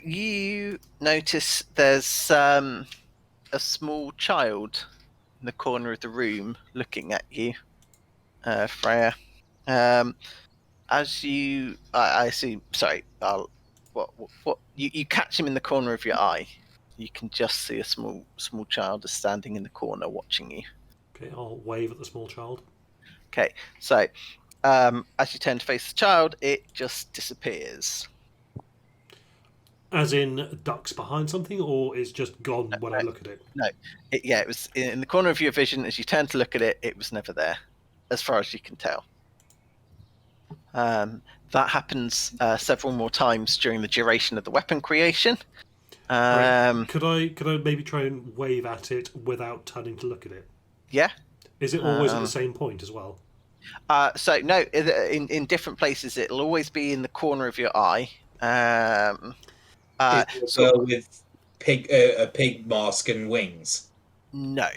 You notice there's a small child in the corner of the room looking at you, Freya. As you, I see. Sorry, what? You catch him in the corner of your eye. You can just see a small child is standing in the corner watching you. Okay, I'll wave at the small child. Okay, so as you turn to face the child, it just disappears. As in ducks behind something, or it's just gone when I look at it? No, it was in the corner of your vision. As you turn to look at it, it was never there, as far as you can tell. That happens several more times during the duration of the weapon creation. Right. Could I maybe try and wave at it without turning to look at it? Yeah. Is it always at the same point as well? So no, in different places, it'll always be in the corner of your eye. With a pig mask and wings. No.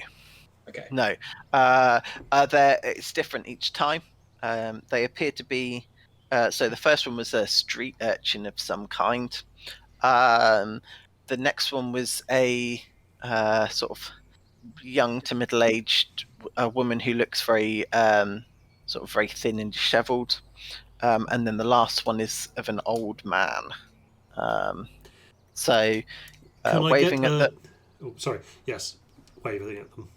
Okay. No. It's different each time. They appear to be. So the first one was a street urchin of some kind. The next one was a sort of young to middle-aged woman who looks very sort of very thin and dishevelled. And then the last one is of an old man. Waving at them. Oh, sorry. Yes, waving at them.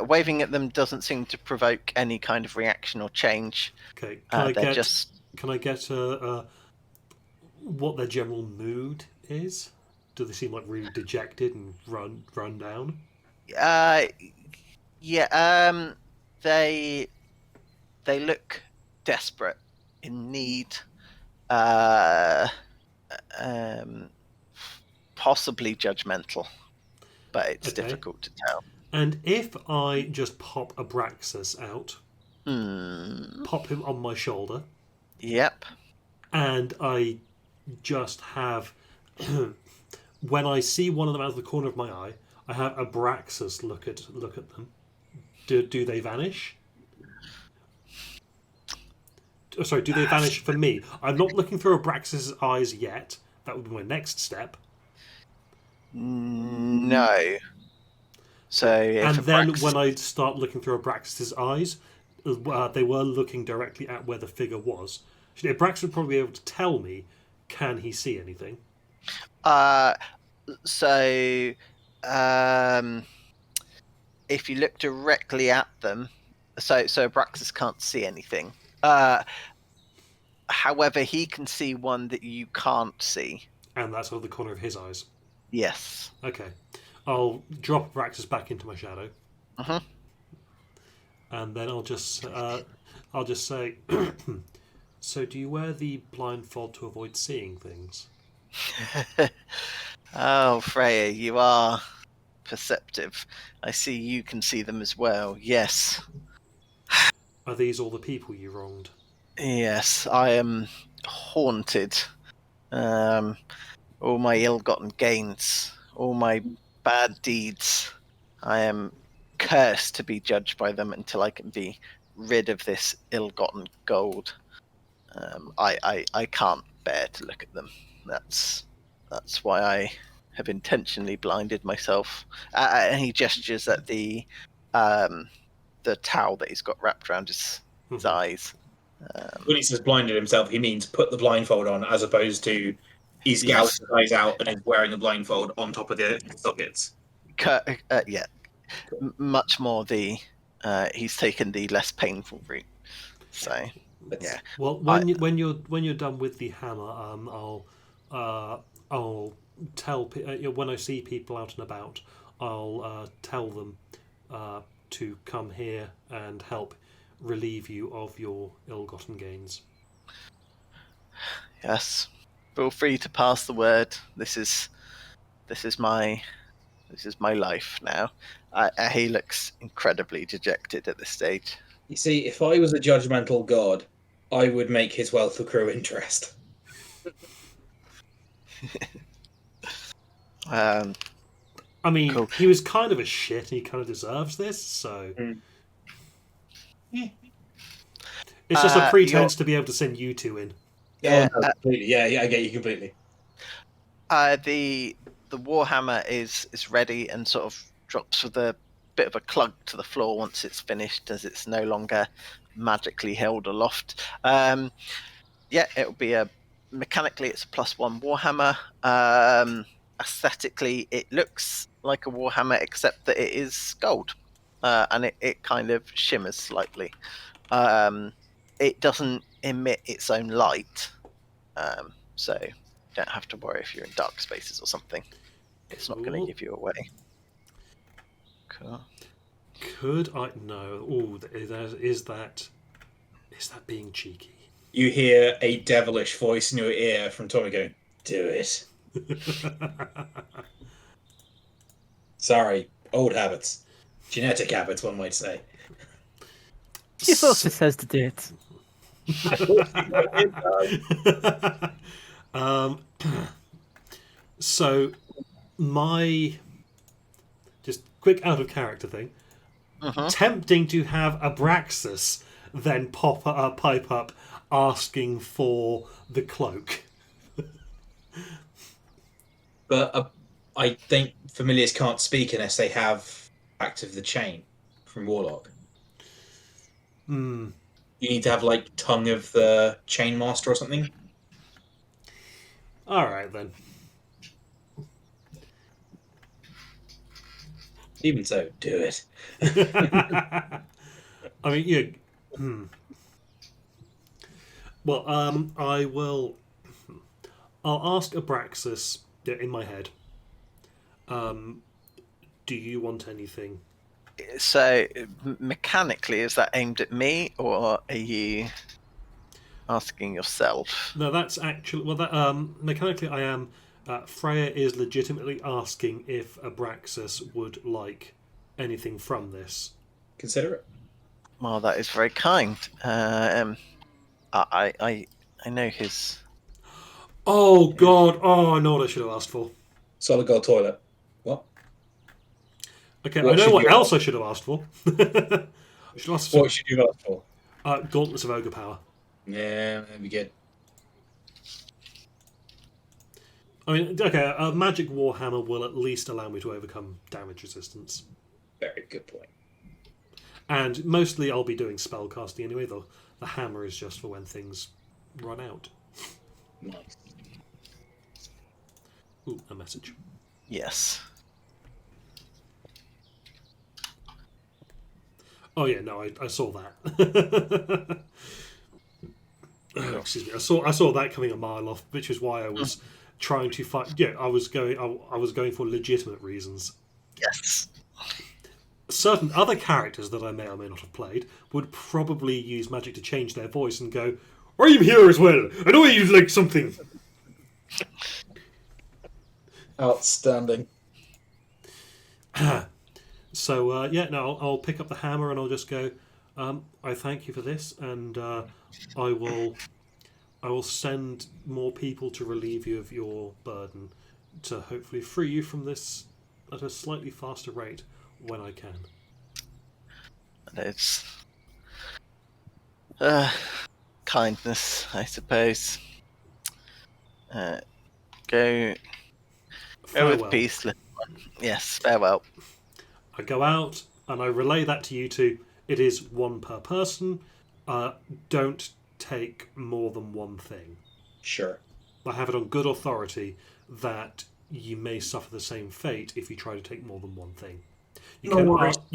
Waving at them doesn't seem to provoke any kind of reaction or change. Okay. Can I get what their general mood is? Do they seem like really dejected and run down? Yeah. They look desperate, in need. Possibly judgmental, but it's difficult to tell. And if I just pop Abraxas out, pop him on my shoulder. Yep. And I just have, when I see one of them out of the corner of my eye, I have Abraxas look at them. Do they vanish? Oh, sorry, do they vanish for me? I'm not looking through Abraxas' eyes yet. That would be my next step. No. So, and then when I start looking through Abraxas' eyes, they were looking directly at where the figure was. Abraxas would probably be able to tell me, can he see anything? If you look directly at them, so Abraxas can't see anything. However, he can see one that you can't see. And that's out of the corner of his eyes? Yes. Okay. I'll drop Abraxas back into my shadow. And then I'll just say, So, do you wear the blindfold to avoid seeing things? Oh, Freya, you are perceptive. I see you can see them as well. Yes. Are these all the people you wronged? Yes, I am haunted. Um, all my ill-gotten gains, all my bad deeds. I am cursed to be judged by them until I can be rid of this ill-gotten gold. I can't bear to look at them. That's why I have intentionally blinded myself. And he gestures at the towel that he's got wrapped around his eyes. When he says blinded himself, he means put the blindfold on, as opposed to he's gouged his eyes out and is wearing the blindfold on top of the sockets. Yeah, much more the he's taken the less painful route. So yeah. Well, when you're done with the hammer, I'll tell when I see people out and about, I'll tell them to come here and help relieve you of your ill-gotten gains. Yes, feel free to pass the word. This is my life now. He looks incredibly dejected at this stage. You see, if I was a judgmental god, I would make his wealth accrue interest. I mean, cool. He was kind of a shit, and he kind of deserves this. So it's just a pretense to be able to send you two in. Yeah, completely. Yeah, I get you completely. The warhammer is ready and sort of drops with a bit of a clunk to the floor once it's finished, as it's no longer magically held aloft. It'll be mechanically it's a +1 warhammer. Aesthetically, it looks like a warhammer, except that it is gold, and it kind of shimmers slightly. It doesn't emit its own light, so you don't have to worry if you're in dark spaces or something. It's not going to give you away. Cool. Could I? No. Oh, is that being cheeky? You hear a devilish voice in your ear from Tommy going, "Do it." Sorry, old habits. Genetic habits, one might say. He also says to do it. So, my just quick out of character thing. Tempting to have Abraxas then pipe up asking for the cloak. But I think familiars can't speak unless they have Act of the Chain from Warlock. You need to have, like, Tongue of the Chain Master or something. Alright, then. Even so, do it. I mean, yeah. Well, I will. I'll ask Abraxas in my head. Do you want anything? So, mechanically, is that aimed at me, or are you asking yourself? No, that's actually mechanically I am. Freya is legitimately asking if Abraxas would like anything from this. Consider it. Well, that is very kind. I know his. Oh God! Oh, I know what I should have asked for. Solid gold toilet. What? Okay, I know what else I should have asked for. What should you ask for? Gauntlets of Ogre Power. Yeah, that'd be good. I mean, okay, a magic warhammer will at least allow me to overcome damage resistance. Very good point. And mostly I'll be doing spellcasting anyway, though the hammer is just for when things run out. Nice. Ooh, a message. Yes. Oh yeah, no, I saw that. Excuse me, I saw that coming a mile off, which is why I was trying to find. Yeah, I was going for legitimate reasons. Yes. Certain other characters that I may or may not have played would probably use magic to change their voice and go, I'm here as well. I know you'd like something. Outstanding. So I'll pick up the hammer and I'll just go. I thank you for this, and I will send more people to relieve you of your burden, to hopefully free you from this at a slightly faster rate when I can. It's kindness, I suppose. Go Farewell. with peace, little one. Yes, farewell. I go out and I relay that to you two. It is one per person. Don't take more than one thing. Sure. I have it on good authority that you may suffer the same fate if you try to take more than one thing. You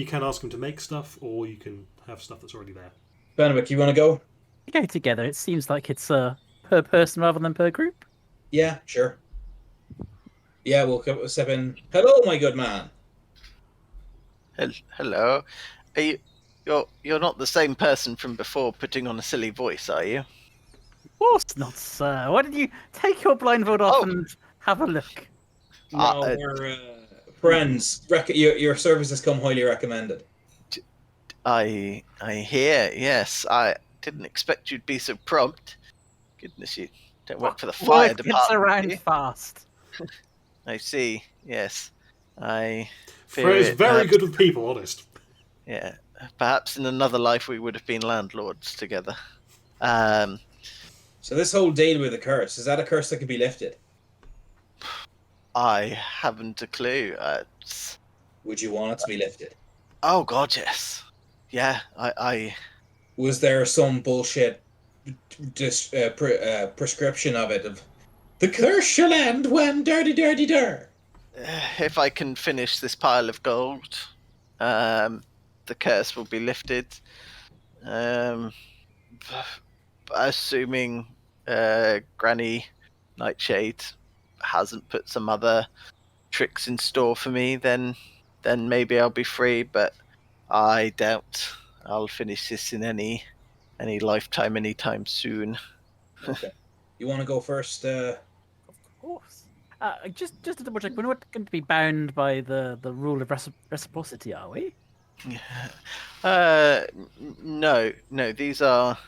can ask him to make stuff, or you can have stuff that's already there. Benwick, you want to go? We go together. It seems like it's per person rather than per group. Yeah, sure. Yeah, we'll step in. Hello, my good man. Hello. You're not the same person from before putting on a silly voice, are you? Of course not, sir. Why did you take your blindfold off and have a look? No, we're friends. Your services come highly recommended. I hear. Yes, I didn't expect you'd be so prompt. Goodness, you don't work for the fire department. Gets around fast. I see. Yes, I. Freya's very good with people, honest. Yeah, perhaps in another life we would have been landlords together. So this whole deal with the curse, is that a curse that can be lifted? I haven't a clue. Would you want it to be lifted? Oh God, yes. Yeah, I. Was there some bullshit prescription of it? Of the curse shall end when dirty dir. If I can finish this pile of gold, the curse will be lifted. Assuming Granny Nightshade hasn't put some other tricks in store for me, then maybe I'll be free. But I doubt I'll finish this in any lifetime anytime soon. Okay. You want to go first? Of course. Just to double check, we're not going to be bound by the rule of reciprocity, are we? No. These are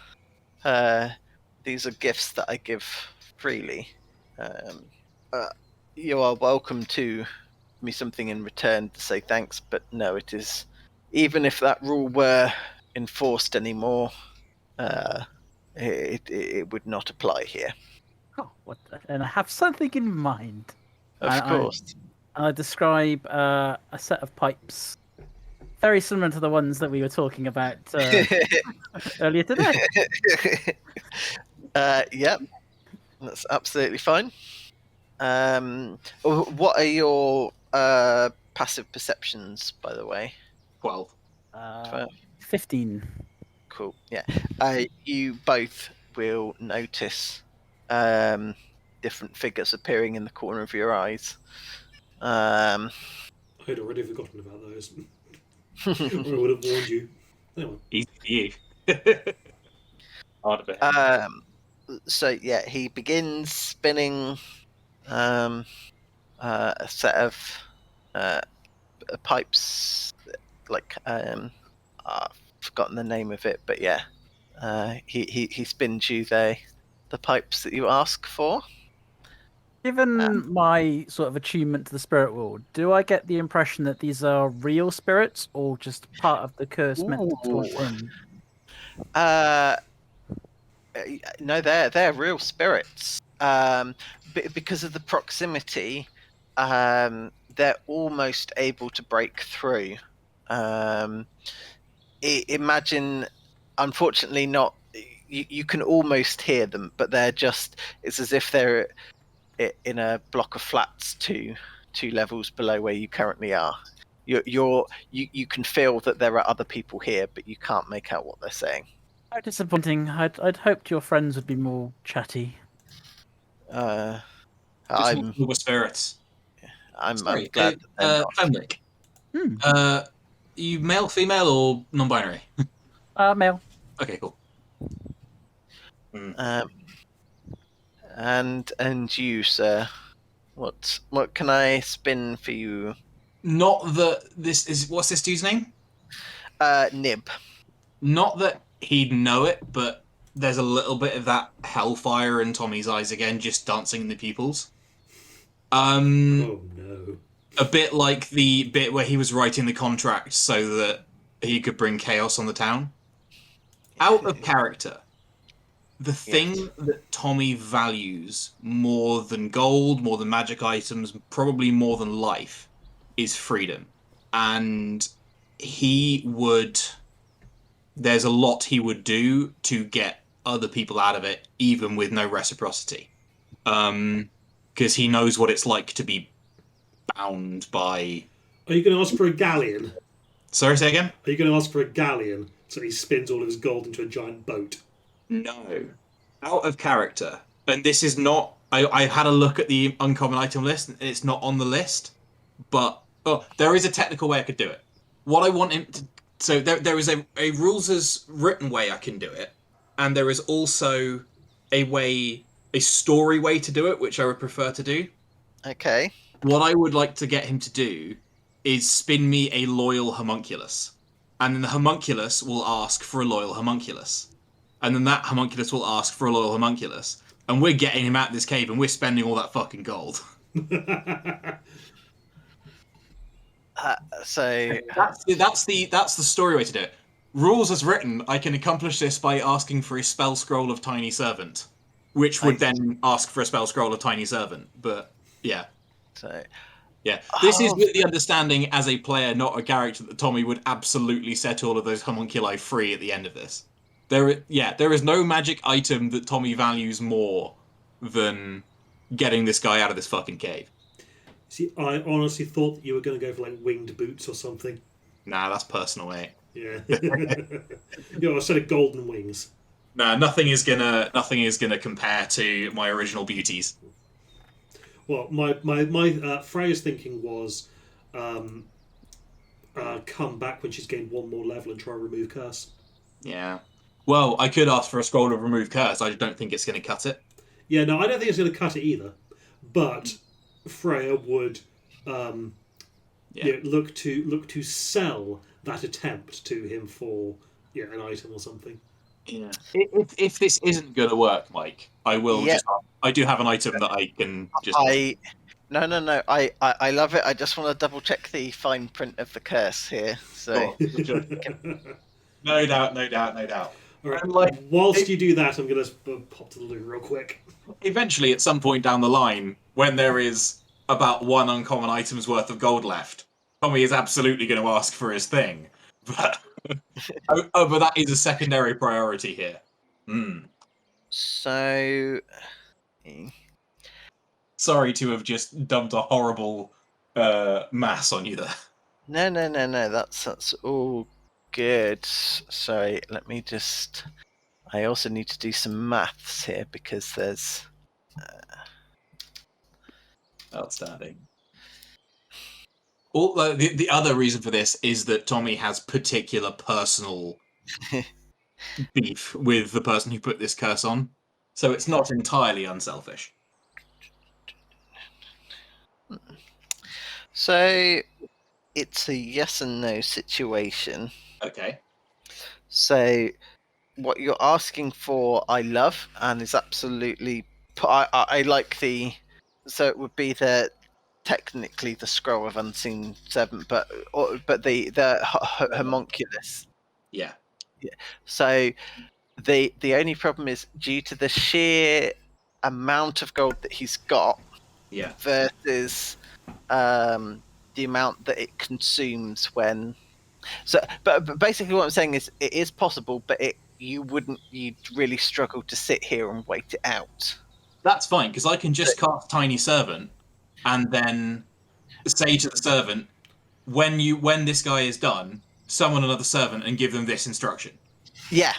gifts that I give freely. You are welcome to me something in return to say thanks, but no, it is. Even if that rule were enforced anymore, it would not apply here. Oh, and I have something in mind. Of course. I describe a set of pipes, very similar to the ones that we were talking about earlier today. Yep, that's absolutely fine. What are your passive perceptions, by the way? 12. 15. Cool. Yeah. You both will notice different figures appearing in the corner of your eyes. I'd already forgotten about those. I would have warned you. Anyway. Easy for you. So yeah, he begins spinning a set of pipes, like I've forgotten the name of it, but yeah, he spins you the pipes that you ask for. Given my sort of attunement to the spirit world, do I get the impression that these are real spirits or just part of the curse meant to torture him? No, they're real spirits. Because of the proximity, they're almost able to break through. Imagine, unfortunately, not. You can almost hear them, but it's as if they're in a block of flats two levels below where you currently are. You can feel that there are other people here, but you can't make out what they're saying. How disappointing. I'd hoped your friends would be more chatty. I'm with spirits. I'm glad that they're not. You male, female, or non-binary? Male. Okay, cool. And you, sir, what can I spin for you? Not that this is... What's this dude's name? Nib. Not that he'd know it, but there's a little bit of that hellfire in Tommy's eyes again, just dancing in the pupils. Oh no. A bit like the bit where he was writing the contract so that he could bring chaos on the town. Out of character, the thing that Tommy values more than gold, more than magic items, probably more than life, is freedom. And there's a lot he would do to get other people out of it, even with no reciprocity. Because he knows what it's like to be bound by... Are you going to ask for a galleon? Sorry, say again? Are you going to ask for a galleon so he spins all of his gold into a giant boat? No. Out of character. And this is not... I had a look at the uncommon item list, and it's not on the list. But there is a technical way I could do it. What I want him to... So there is a rules as written way I can do it. And there is also a story way to do it, which I would prefer to do. Okay. What I would like to get him to do is spin me a loyal homunculus. And then the homunculus will ask for a loyal homunculus. And then that homunculus will ask for a loyal homunculus. And we're getting him out of this cave and we're spending all that fucking gold. So that's the story way to do it. Rules as written, I can accomplish this by asking for a spell scroll of Tiny Servant, which would then ask for a spell scroll of Tiny Servant. But yeah. So yeah, this is with the understanding as a player, not a character, that Tommy would absolutely set all of those homunculi free at the end of this. There is no magic item that Tommy values more than getting this guy out of this fucking cave. See, I honestly thought that you were going to go for like winged boots or something. Nah, that's personal, mate. Yeah. A set of golden wings. Nah, nothing is gonna compare to my original beauties. Well, my Freya's thinking was come back when she's gained one more level and try and remove curse. Yeah. Well, I could ask for a scroll of remove curse. I don't think it's going to cut it. Yeah, no, I don't think it's going to cut it either. But Freya would look to sell that attempt to him for an item or something. Yeah. If this isn't going to work, Mike, I will. Yeah. I do have an item that I can just. No. I love it. I just want to double check the fine print of the curse here. So. No doubt. All right. Whilst you do that, I'm going to pop to the loo real quick. Eventually, at some point down the line, when there is about one uncommon item's worth of gold left, Tommy is absolutely going to ask for his thing. But but that is a secondary priority here. So. Sorry to have just dumped a horrible mass on you there. No. That's all good. Sorry, let me just. I also need to do some maths here because there's. Outstanding. The other reason for this is that Tommy has particular personal beef with the person who put this curse on, so it's not entirely unselfish. So, it's a yes and no situation. Okay. So, what you're asking for, I love, and is absolutely. I like the. So it would be technically the scroll of unseen servant, but the homunculus. Yeah. So the only problem is due to the sheer amount of gold that he's got. Yeah. Versus the amount that it consumes when. So, but basically, what I'm saying is, it is possible, but you'd really struggle to sit here and wait it out. That's fine, because I can just cast Tiny Servant, and then say to the servant, when this guy is done, summon another servant and give them this instruction. Yeah.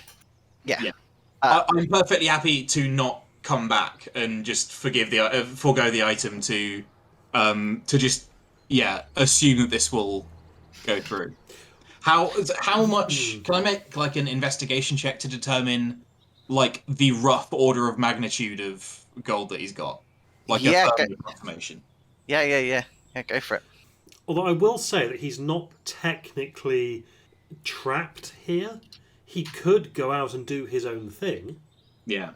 I'm perfectly happy to not come back and just forego the item to just assume that this will go through. How much can I make like an investigation check to determine like the rough order of magnitude of gold that he's got, like Yeah, a go, firm approximation. yeah. Go for it. Although I will say that he's not technically trapped here. He could go out and do his own thing. Yeah,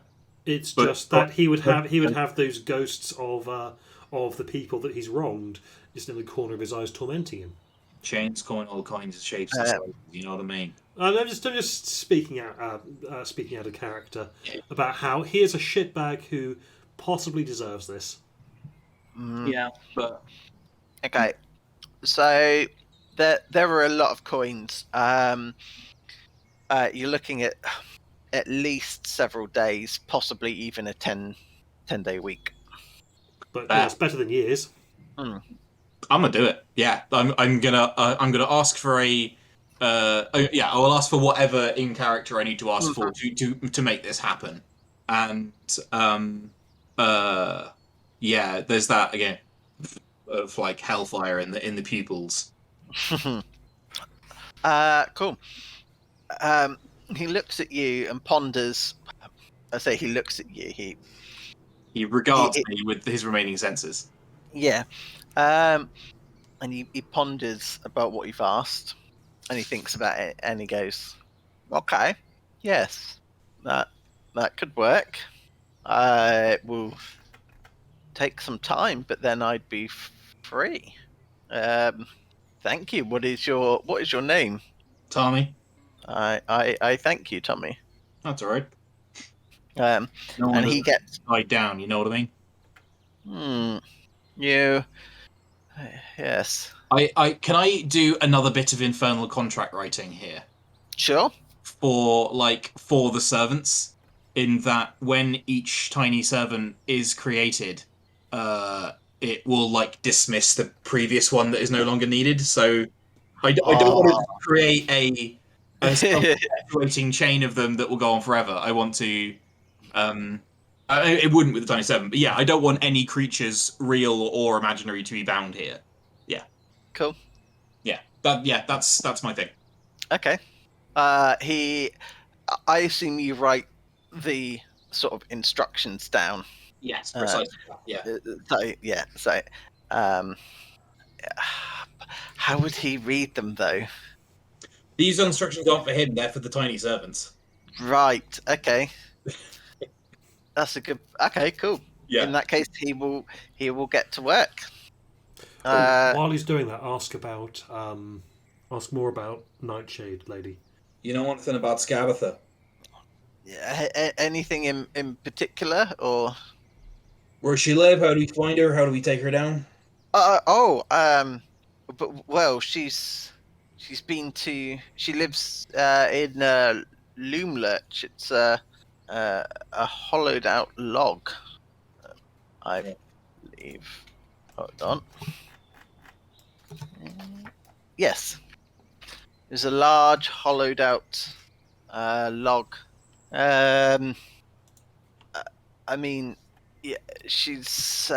It's but just that he would have those ghosts of the people that he's wronged just in the corner of his eyes tormenting him. chains, coin, all kinds of shapes and sizes. You know what I mean? I'm just speaking out of character about how he is a shitbag who possibly deserves this. Yeah. But Okay, so there were a lot of coins. You're looking at least several days, possibly even a 10-day week. But it's better than years. I'm gonna do it. Yeah, I'm gonna ask for a. Yeah, I will ask for whatever in character I need to ask for to make this happen, and yeah, there's that again of like hellfire in the pupils. Cool. He looks at you and ponders. I say he looks at you. He regards me with his remaining senses. Yeah. And he ponders about what you've asked, and he thinks about it, and he goes, "Okay, yes, that could work. It will take some time, but then I'd be free. Thank you. What is your name?" Tommy, I thank you, Tommy. that's all right. No and he gets tied down. You know what I mean? You. Yes. I can I do another bit of infernal contract writing here Sure. for the servants, in that when each tiny servant is created, it will like dismiss the previous one that is no longer needed. So I don't want to create a self-perpetuating chain of them that will go on forever. I want to. It wouldn't with the tiny servant, but yeah, I don't want any creatures, real or imaginary, to be bound here. Yeah. Cool. Yeah. That's my thing. Okay. I assume you write the sort of instructions down. Yes, precisely. So, how would he read them though? These instructions aren't for him; they're for the tiny servants. Right. Okay. That's a good. Okay. Cool. Yeah. In that case, he will get to work. While he's doing that, ask more about Nightshade Lady. You know anything about Scabatha? Anything in particular, or Where she live? How do we find her? How do we take her down? She lives in Loomlurch. It's a hollowed out log, I believe. Hold on. Yes, there's a large hollowed out log. I mean, yeah, she's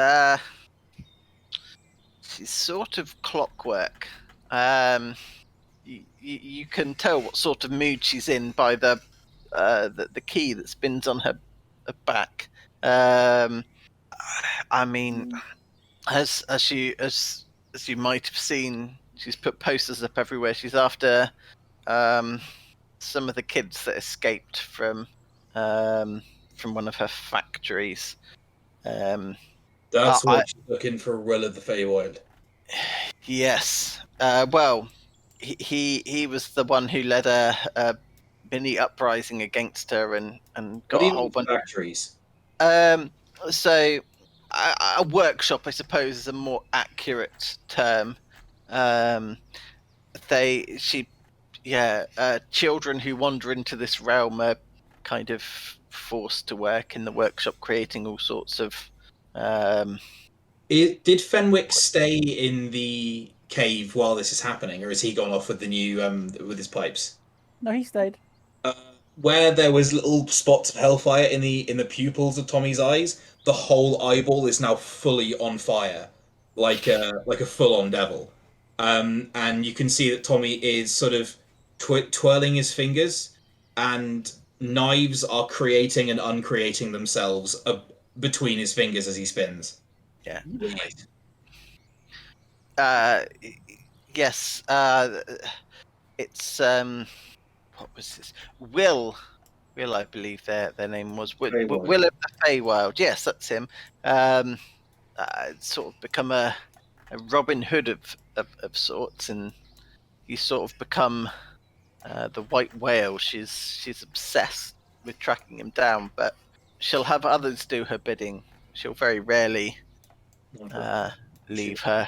sort of clockwork. You can tell what sort of mood she's in by the key that spins on her back. I mean, as you might have seen, she's put posters up everywhere. She's after some of the kids that escaped from one of her factories. That's what she's looking for. Will of the Feywild. Yes. Well, he was the one who led a mini uprising against her and got a whole bunch of factories. So a workshop, I suppose, is a more accurate term. Children who wander into this realm are kind of forced to work in the workshop, creating all sorts of. Did Fenwick stay in the cave while this is happening, or has he gone off with the new with his pipes? No, he stayed. Where there was little spots of hellfire in the pupils of Tommy's eyes, the whole eyeball is now fully on fire, like a full-on devil. And you can see that Tommy is sort of twirling his fingers, and knives are creating and uncreating themselves between his fingers as he spins. Yeah. Right. Yes. It's what was this? Will, I believe their name was Feywild. Will of the Feywild. Yes, that's him. Sort of become a Robin Hood of sorts, and he's sort of become the white whale. She's obsessed with tracking him down, but she'll have others do her bidding. She'll very rarely leave her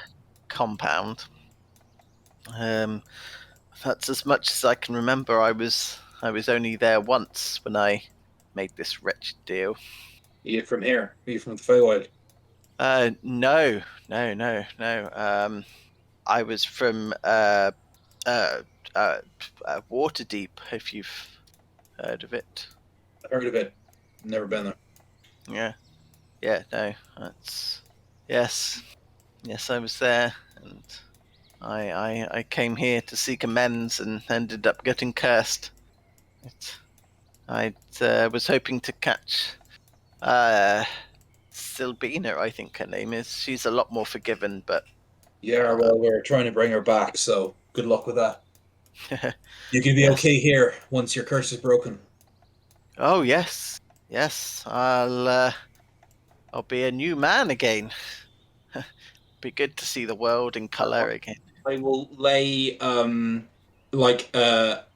compound. That's as much as I can remember. I was only there once when I made this wretched deal. Are you from here? Are you from the Feywild? No. I was from Waterdeep, if you've heard of it. I heard of it. Never been there. Yeah. No, that's yes. I was there, and I came here to seek amends and ended up getting cursed. I was hoping to catch Sylbina, I think her name is. She's a lot more forgiven, but Yeah, well, we're trying to bring her back, so good luck with that. You can be okay here once your curse is broken. Oh yes, I'll be a new man again. Be good to see the world in color again. I will lay the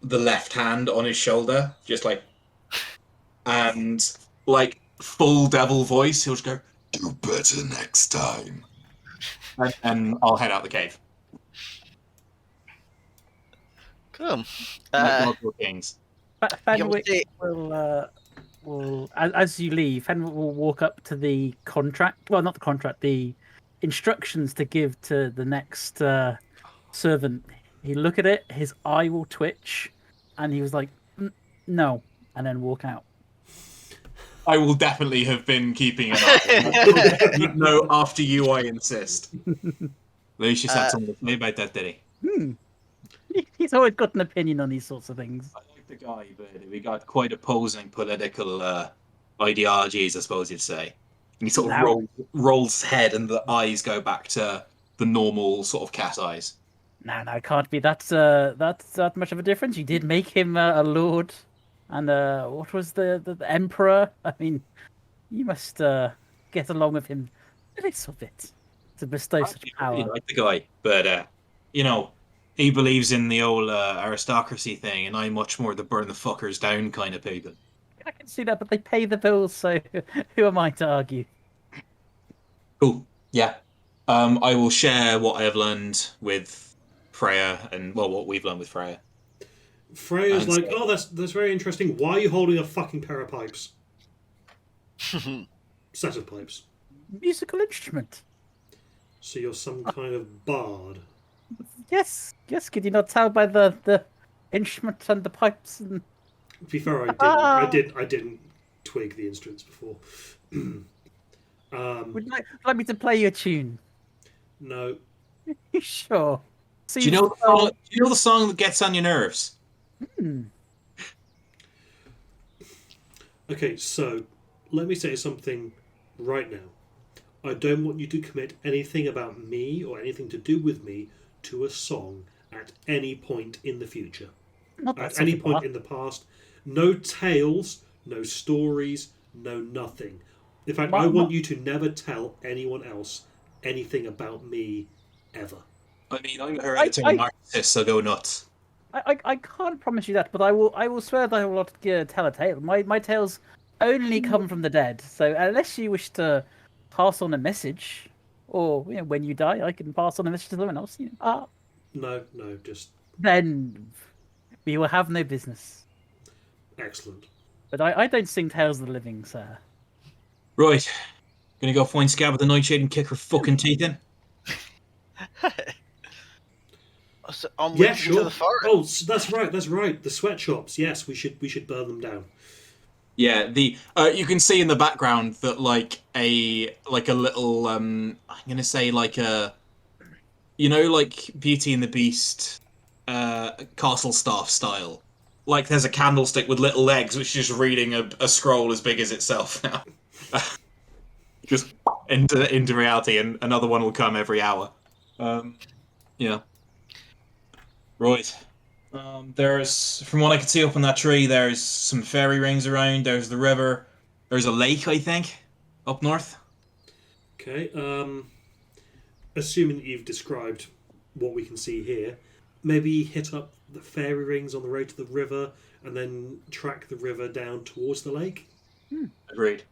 left hand on his shoulder, just like, and like full devil voice, he'll just go, "Do better next time," and I'll head out the cave. Cool. Kings. Fenwick will as you leave, Fenwick will walk up to the contract. Well, not the contract. The instructions to give to the next servant. He look at it, his eye will twitch, and he was like, "No," and then walk out. I will definitely have been keeping an eye. No, after you, I insist. Lucius had something to say about that, did he? He's always got an opinion on these sorts of things. I like the guy, but we got quite opposing political ideologies, I suppose you'd say. And he sort of rolls his head, and the eyes go back to the normal sort of cat eyes. No, it can't be that's that much of a difference. You did make him a lord, and what was the emperor? I mean, you must get along with him a little bit to bestow such power. I like the guy, but he believes in the old aristocracy thing, and I'm much more the burn the fuckers down kind of people. I can see that, but they pay the bills, so who am I to argue? Cool. Yeah. I will share what I have learned with Freya, and what we've learned with Freya. Freya's like, "Oh, that's very interesting. Why are you holding a fucking pair of pipes? Set of pipes. Musical instrument. So you're some kind of bard." Yes. Could you not tell by the instrument and the pipes? And... To be fair, I didn't twig the instruments before. Would you like me to play you a tune? No. You sure? Do you know the song that gets on your nerves? Okay, so let me say something right now. I don't want you to commit anything about me or anything to do with me to a song at any point in the future. At any point in the past. No tales, no stories, no nothing. In fact, I want you to never tell anyone else anything about me ever. I mean, I'm a hereditary narcissist, so go nuts. I can't promise you that, but I will swear that I will not tell a tale. My tales only come from the dead. So unless you wish to pass on a message, or when you die, I can pass on a message to someone else. No, just then we will have no business. Excellent. But I don't sing tales of the living, sir. Right, gonna go find Scab with the nightshade and kick her fucking teeth in. So yeah, sure. To the forest. Oh, that's right. The sweatshops. Yes, we should burn them down. Yeah, you can see in the background that like a little I'm gonna say like a like Beauty and the Beast castle staff style. like there's a candlestick with little legs, which is just reading a scroll as big as itself now. Just into reality, and another one will come every hour. Yeah. Right. There's, from what I can see up on that tree, there's some fairy rings around. There's the river. There's a lake, I think, up north. Okay. Assuming that you've described what we can see here, maybe hit up the fairy rings on the road to the river, and then track the river down towards the lake. Agreed.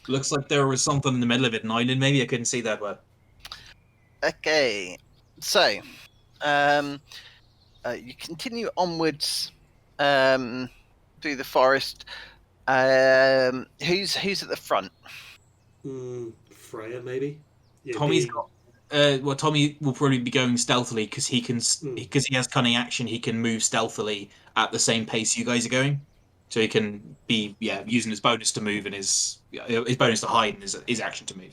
Looks like there was something in the middle of it, an island. Maybe I couldn't see that well. Okay, so you continue onwards through the forest. Who's at the front? Freya, maybe. Yeah, Tommy's got. Well, Tommy will probably be going stealthily because he can, because he has cunning action. He can move stealthily at the same pace you guys are going, so he can be using his bonus to move and his bonus to hide and his action to move.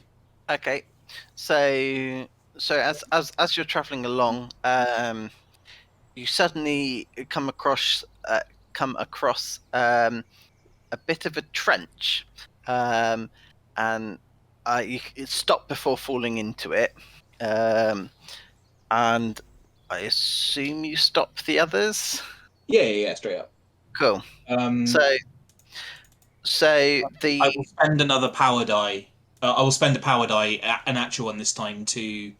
Okay, so as you're traveling along, you suddenly come across a bit of a trench, and you stop before falling into it, and I assume you stop the others. Yeah, straight up. Cool. So the I will spend another power die. I will spend a power die, an actual one this time, to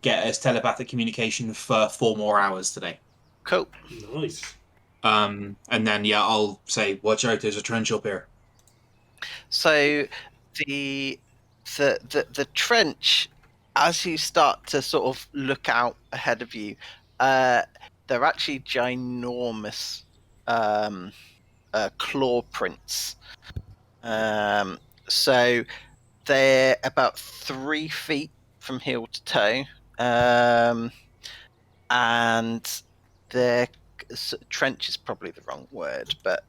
get us telepathic communication for 4 more hours today. cool. Nice. And then I'll say, watch out, there's a trench up here. So the trench, as you start to sort of look out ahead of you, they're actually ginormous claw prints. So they're about 3 feet from heel to toe, and their trench is probably the wrong word, but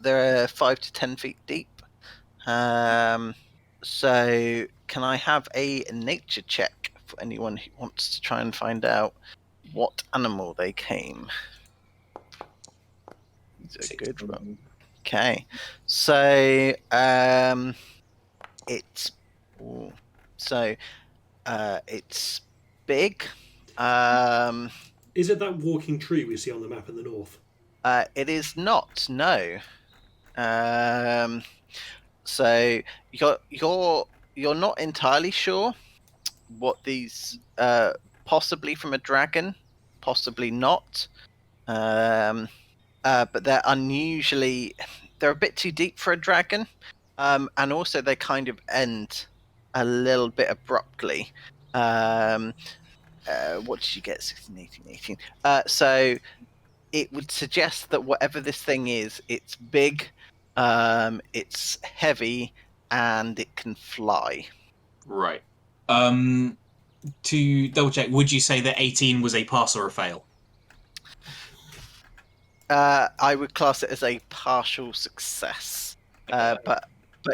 they're 5 to 10 feet deep. So can I have a nature check for anyone who wants to try and find out what animal they came? It's a good one. Okay, so it's big. Is it that walking tree we see on the map in the north? It is not. No. So you're not entirely sure what these possibly from a dragon, possibly not. But they're they're a bit too deep for a dragon, and also they kind of end a little bit abruptly. What did you get? 16, 18, 18. So it would suggest that whatever this thing is, it's big, it's heavy, and it can fly. Right. To double check, would you say that 18 was a pass or a fail? I would class it as a partial success, but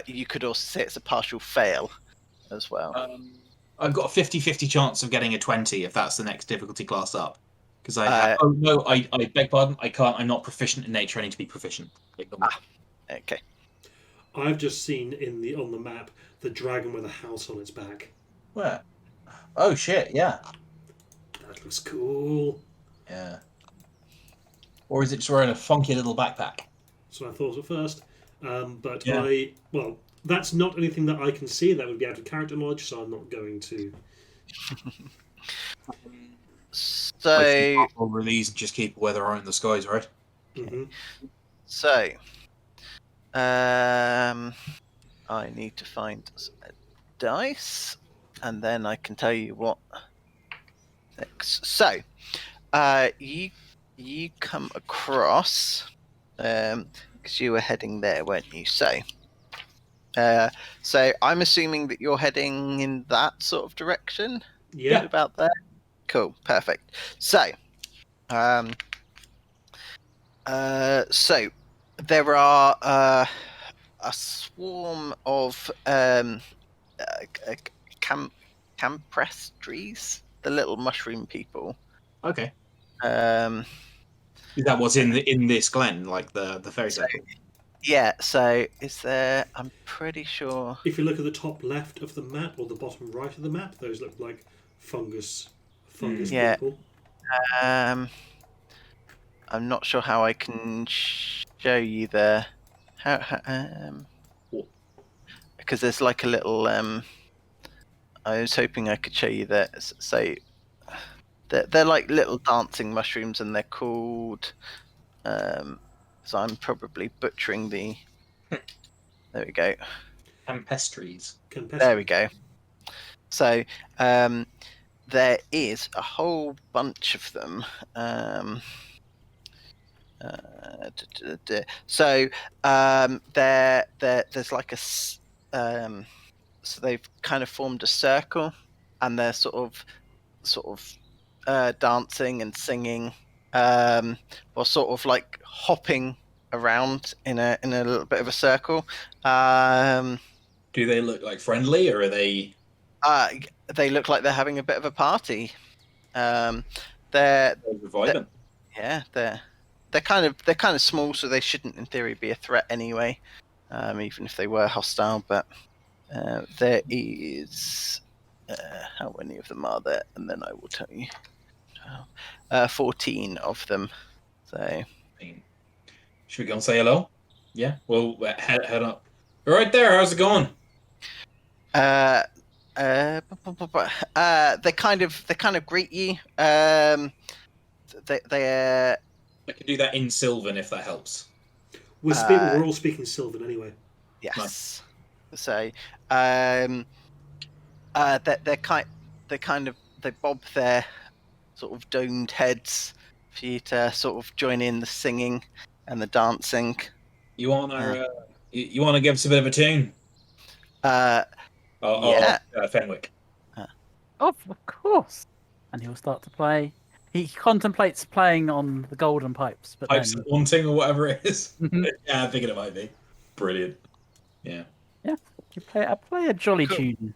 you could also say it's a partial fail as well. I've got a 50-50 chance of getting a 20 if that's the next difficulty class up. Because I beg pardon, I can't. I'm not proficient in nature. I need to be proficient. Okay. I've just seen on the map the dragon with a house on its back. Where? Oh shit! Yeah. That looks cool. Yeah. Or is it just wearing a funky little backpack? That's what I thought at first. But Yeah. that's not anything that I can see. That would be out of character knowledge, so I'm not going to. So we'll release and just keep where they are in the skies, right? Mm-hmm. So, I need to find a dice, and then I can tell you what next. So, you come across, because you were heading there, weren't you? So I'm assuming that you're heading in that sort of direction. Yeah. About there. Cool. Perfect. So, so there are a swarm of campestries, the little mushroom people. Okay. Is that what's in this glen, like the fairy circle? Yeah, so is there... I'm pretty sure... If you look at the top left of the map or the bottom right of the map, those look like fungus Yeah. people. I'm not sure how I can show you there. Because there's like a little... I was hoping I could show you that. So they're like little dancing mushrooms, and they're called... so I'm probably butchering the... There we go. Campestries. There we go. So there is a whole bunch of them. So there's like a... so they've kind of formed a circle, and they're sort of dancing and singing, or sort of like hopping around in a little bit of a circle. Do they look like friendly, or are they? They look like they're having a bit of a party. They're Violent. yeah, they're kind of small, so they shouldn't, in theory, be a threat anyway, even if they were hostile. But there is how many of them are there, and then I will tell you. 14 of them. So should we go and say hello? Yeah. Well, head up. Right there. How's it going? They kind of greet you. They I can do that in Sylvan if that helps. We're all speaking Sylvan anyway. Yes. Nice. So they bob their sort of domed heads for you to sort of join in the singing and the dancing. You want to you want to give us a bit of a tune? Yeah. Fenwick. Of course. And he'll start to play. He contemplates playing on the golden pipes, but Pipes then... of Haunting or whatever it is. Mhm. Yeah, I figured it might be. Brilliant. Yeah. Yeah, you play a jolly Cool. tune.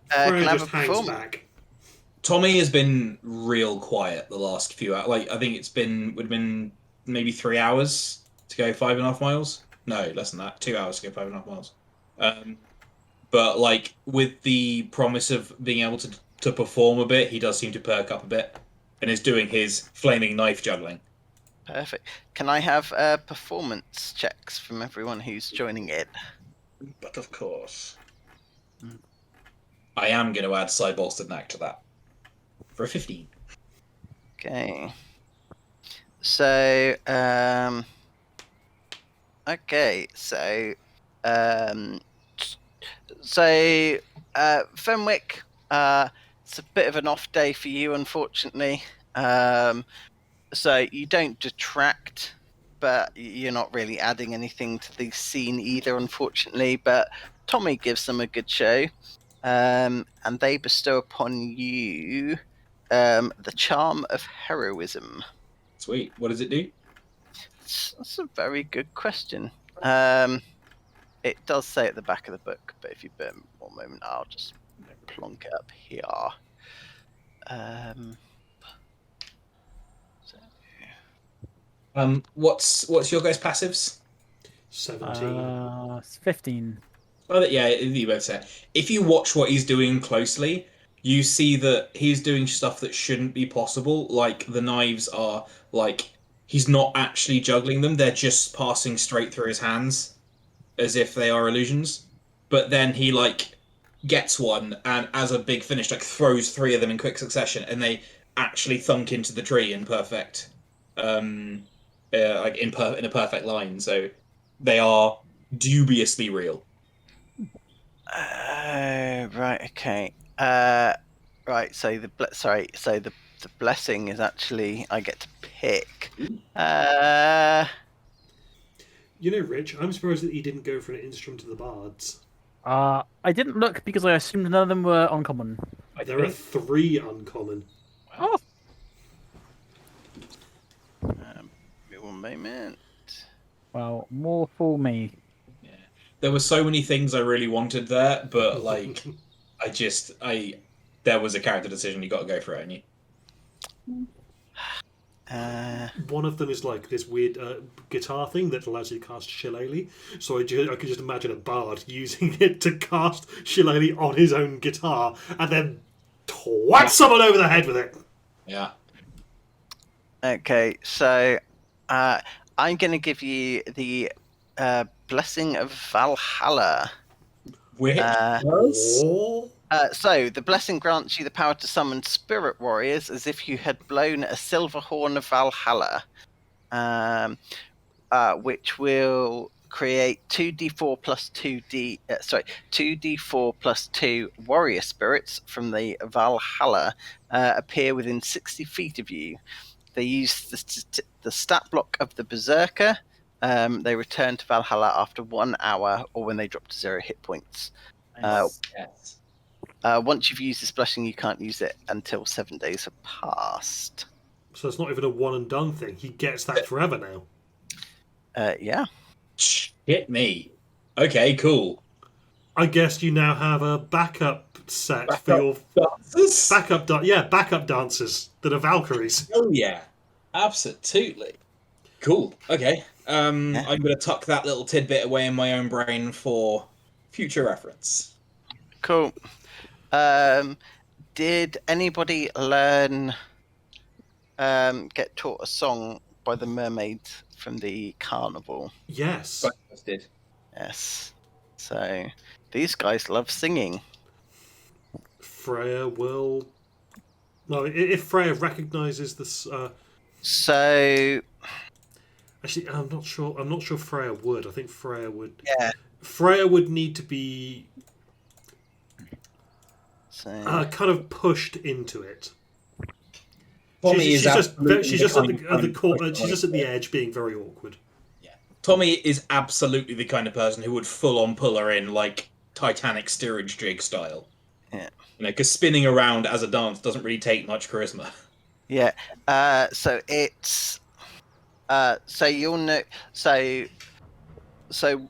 Can I have just a hangs performance? back. Tommy has been real quiet the last few hours. Like, I think would have been maybe 3 hours to go 5.5 miles. No, less than that. 2 hours to go 5.5 miles. But like with the promise of being able to perform a bit, he does seem to perk up a bit, and is doing his flaming knife juggling. Perfect. Can I have performance checks from everyone who's joining in? But of course, I am going to add Cybolstead Knack to that for a 15. Okay. So, okay, so, Fenwick, it's a bit of an off day for you, unfortunately. So you don't detract, but you're not really adding anything to the scene either, unfortunately. But Tommy gives them a good show, and they bestow upon you the charm of heroism. Sweet. What does it do? That's a very good question. It does say at the back of the book, but if you bear me one moment, I'll just plonk it up here. What's your guys' passives? 17. It's 15. Oh, yeah, you both said. If you watch what he's doing closely, you see that he's doing stuff that shouldn't be possible. Like the knives are like he's not actually juggling them; they're just passing straight through his hands, as if they are illusions. But then he like gets one and, as a big finish, like throws 3 of them in quick succession, and they actually thunk into the tree in perfect, like in a perfect line. So they are dubiously real. Right. Okay. Right. So the blessing is actually I get to pick. You know, Rich, I'm surprised that he didn't go for an instrument of the bards. I didn't look because I assumed none of them were uncommon. There are 3 uncommon. Oh, One moment. well, more for me. Yeah. There were so many things I really wanted there, but like there was a character decision. You got to go for it, and you. one of them is like this weird guitar thing that allows you to cast Shillelagh. So I could just imagine a bard using it to cast Shillelagh on his own guitar and then twat someone over the head with it. Yeah. Okay, so I'm going to give you the Blessing of Valhalla. Which Oh. So, the blessing grants you the power to summon spirit warriors as if you had blown a silver horn of Valhalla, which will create 2d4 plus 2d4 plus 2 warrior spirits from the Valhalla appear within 60 feet of you. They use the stat block of the Berserker. They return to Valhalla after 1 hour or when they drop to 0 hit points. yes. Once you've used this blessing, you can't use it until 7 days have passed. So it's not even a one and done thing. He gets that forever now. Yeah. Shit me. Okay, cool. I guess you now have a backup set for your dancers. backup dancers that are Valkyries. Oh yeah, absolutely. Cool. Okay. I'm going to tuck that little tidbit away in my own brain for future reference. Cool. Did anybody learn, get taught a song by the mermaid from the carnival? Yes. Breakfast did. Yes. So, these guys love singing. Freya will. No, if Freya recognises this. So, Actually, I'm not sure. I'm not sure Freya would. I think Freya would. yeah. Freya would need to be So, kind of pushed into it. Tommy She's is just absolutely she's just at kind the of corner. person- She's just at the edge, being very awkward. Tommy is absolutely the kind of person who would full on pull her in like Titanic steerage jig style. Yeah. You know, because spinning around as a dance doesn't really take much charisma. yeah. So it's. So you'll know. So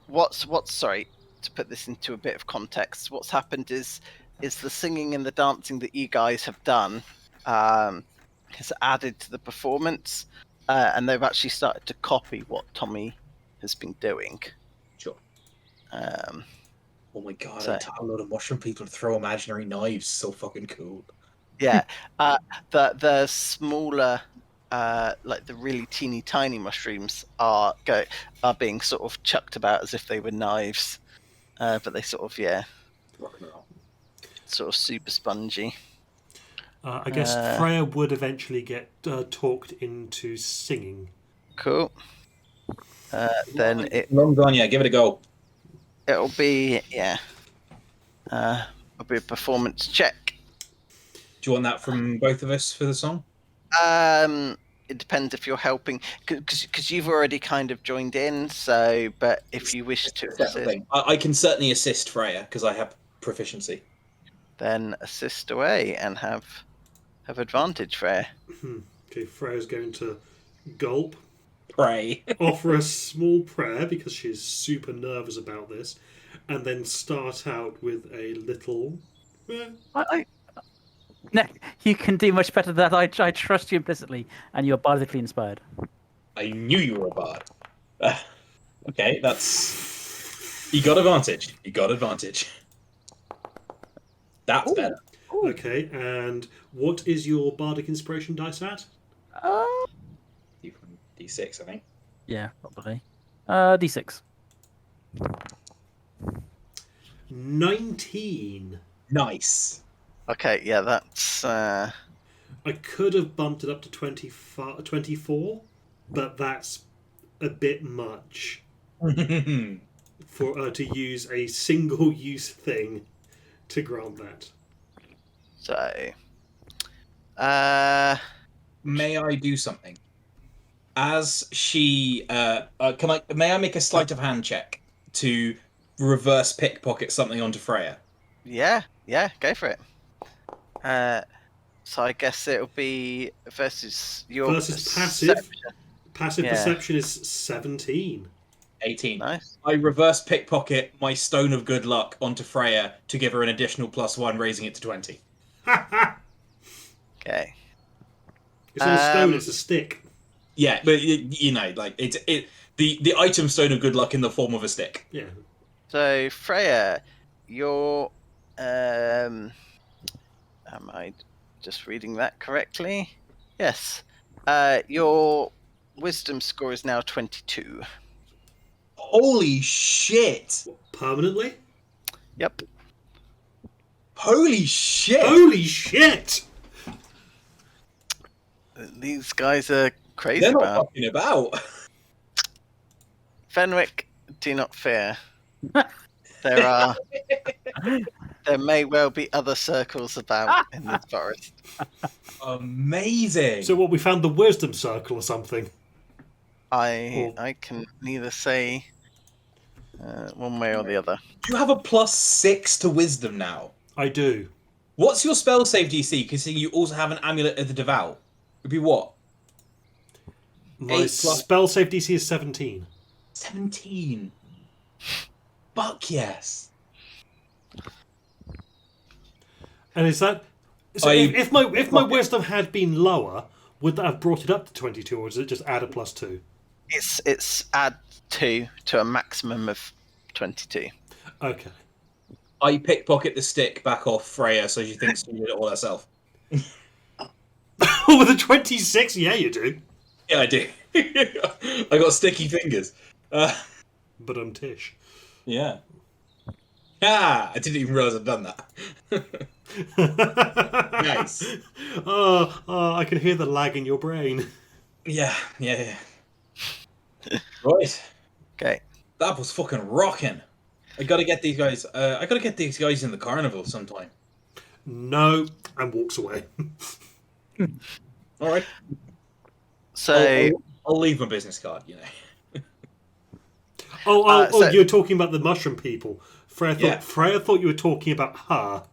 what's sorry, to put this into a bit of context, what's happened is the singing and the dancing that you guys have done has added to the performance, and they've actually started to copy what Tommy has been doing. Sure. Um, Oh my god, So- I taught a load of mushroom people to throw imaginary knives. So fucking cool. yeah. The smaller, like the really teeny tiny mushrooms are being sort of chucked about as if they were knives, but they sort of Rock and roll. sort of super spongy. I guess Freya would eventually get talked into singing. Cool. Then Long gone, yeah. Give it a go. it'll be it'll be a performance check. Do you want that from both of us for the song? It depends if you're helping, because you've already kind of joined in. So, but if you wish to Separate assist, thing. I can certainly assist Freya because I have proficiency. then assist away and have advantage, Freya. Okay, Freya's going to gulp, Pray. offer a small prayer because she's super nervous about this, and then start out with a little. No, you can do much better than that. I trust you implicitly, and you're bardically inspired. I knew you were a bard. Okay, that's. You got advantage. You got advantage. That's better. Okay, and what is your bardic inspiration dice at? D6, I think. Yeah, probably. D6. 19. Nice. Okay, yeah, that's I could have bumped it up to 24, but that's a bit much for to use a single-use thing to grant that. so. May I do something? As she, may I make a sleight of hand check to reverse pickpocket something onto Freya? Yeah, go for it. So I guess it'll be versus your Versus passive. perception. Passive Yeah. perception is 17. 18. Nice. I reverse pickpocket my stone of good luck onto Freya to give her an additional +1, raising it to 20. Ha ha! Okay. It's not a stone, it's a stick. Yeah, but you know, like the item stone of good luck in the form of a stick. Yeah. So Freya, your am I just reading that correctly? Yes. Your wisdom score is now 22. Holy shit! Permanently? Yep. Holy shit! Holy shit! These guys are crazy They're not about. fucking about. Fenwick, do not fear. There may well be other circles about in this forest. Amazing. So what, we found the wisdom circle or something? I can neither say one way or the other. You have a +6 to wisdom now. I do. What's your spell save DC? Considering you also have an amulet of the devout. It'd be what? My 8 plus- spell save DC is 17. 17. Fuck yes. And is that... So if my wisdom had been lower, would that have brought it up to 22, or does it just add a +2? It's add 2 to a maximum of 22. Okay. I pickpocket the stick back off Freya so she thinks she did it all herself. With a 26? Yeah, you do. Yeah, I do. I got sticky fingers. But Tish. Yeah. Ah, I didn't even realise I'd done that. Nice. Oh, I can hear the lag in your brain. Yeah. Right. Okay. That was fucking rocking. I gotta get these guys. I gotta get these guys in the carnival sometime. No, and walks away. All right. So I'll leave my business card. You know. So you're talking about the mushroom people. Freya Yeah. thought you were talking about her.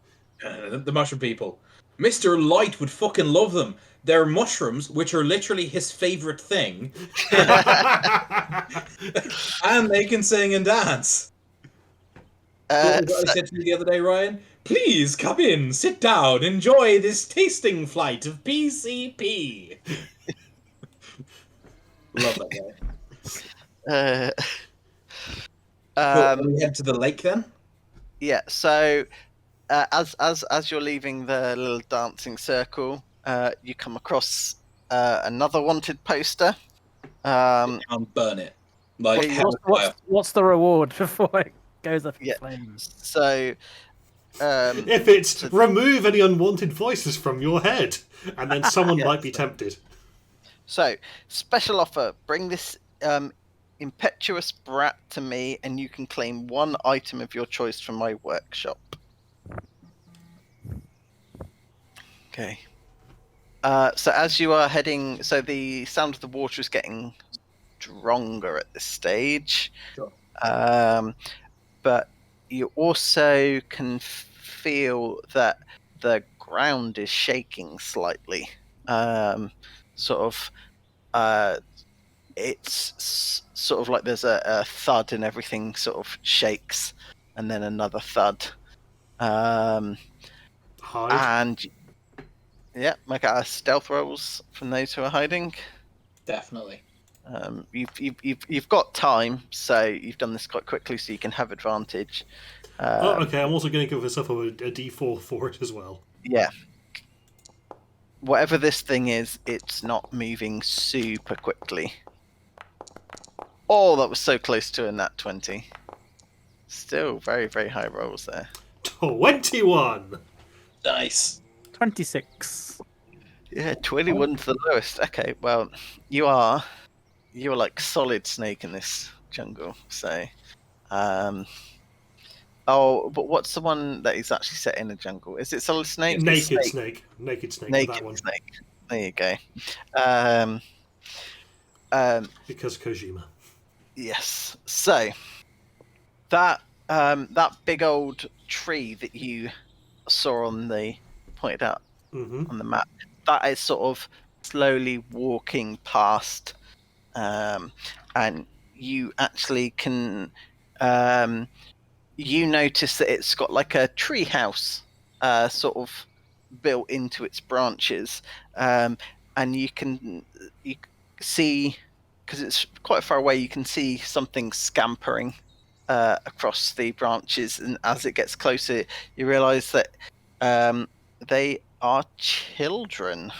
The mushroom people. Mr. Light would fucking love them. They're mushrooms, which are literally his favorite thing, and they can sing and dance. What was I said to you the other day, Ryan? Please come in, sit down, enjoy this tasting flight of PCP. Love that guy. Cool. We head to the lake then. Yeah. So as you're leaving the little dancing circle, you come across another wanted poster. And burn it like hellfire. What's the reward before it goes up in Yeah. flames? So If it's remove any unwanted voices from your head, and then someone might be tempted. So, special offer. Bring this impetuous brat to me, and you can claim one item of your choice from my workshop. Okay. So as you are heading, so the sound of the water is getting stronger at this stage. Sure. But you also can feel that the ground is shaking slightly. It's sort of like there's a thud and everything sort of shakes, and then another thud. Hide. And yeah, make a stealth rolls from those who are hiding. Definitely. You've got time, so you've done this quite quickly, so you can have advantage. Okay. I'm also going to give myself a D4 for it as well. Yeah. Whatever this thing is, it's not moving super quickly. Oh, that was so close to a nat 20. Still very, very high rolls there. 21. Nice. 26. Yeah, 21's the lowest. Okay, well, you're like solid snake in this jungle. So, oh, but what's the one that is actually set in a jungle? Is it solid snake? Naked snake. Naked snake. Naked That one. snake. There you go. Because Kojima. Yes. So that big old tree that you saw pointed out on the map, that is sort of slowly walking past, and you actually can you notice that it's got like a tree house sort of built into its branches, and you can see, because it's quite far away, you can see something scampering across the branches, and as it gets closer, you realise that they are children.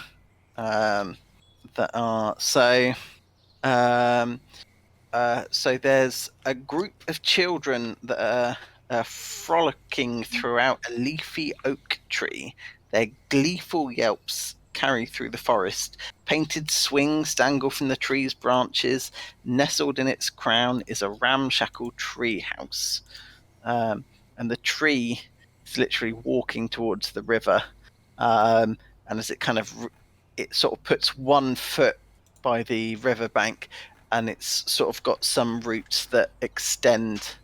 That are so there's a group of children that are frolicking throughout a leafy oak tree. Their gleeful yelps carry through the forest. Painted swings dangle from the tree's branches. Nestled in its crown is a ramshackle tree house. And the tree is literally walking towards the river. And as it sort of puts one foot by the riverbank, and it's sort of got some roots that extend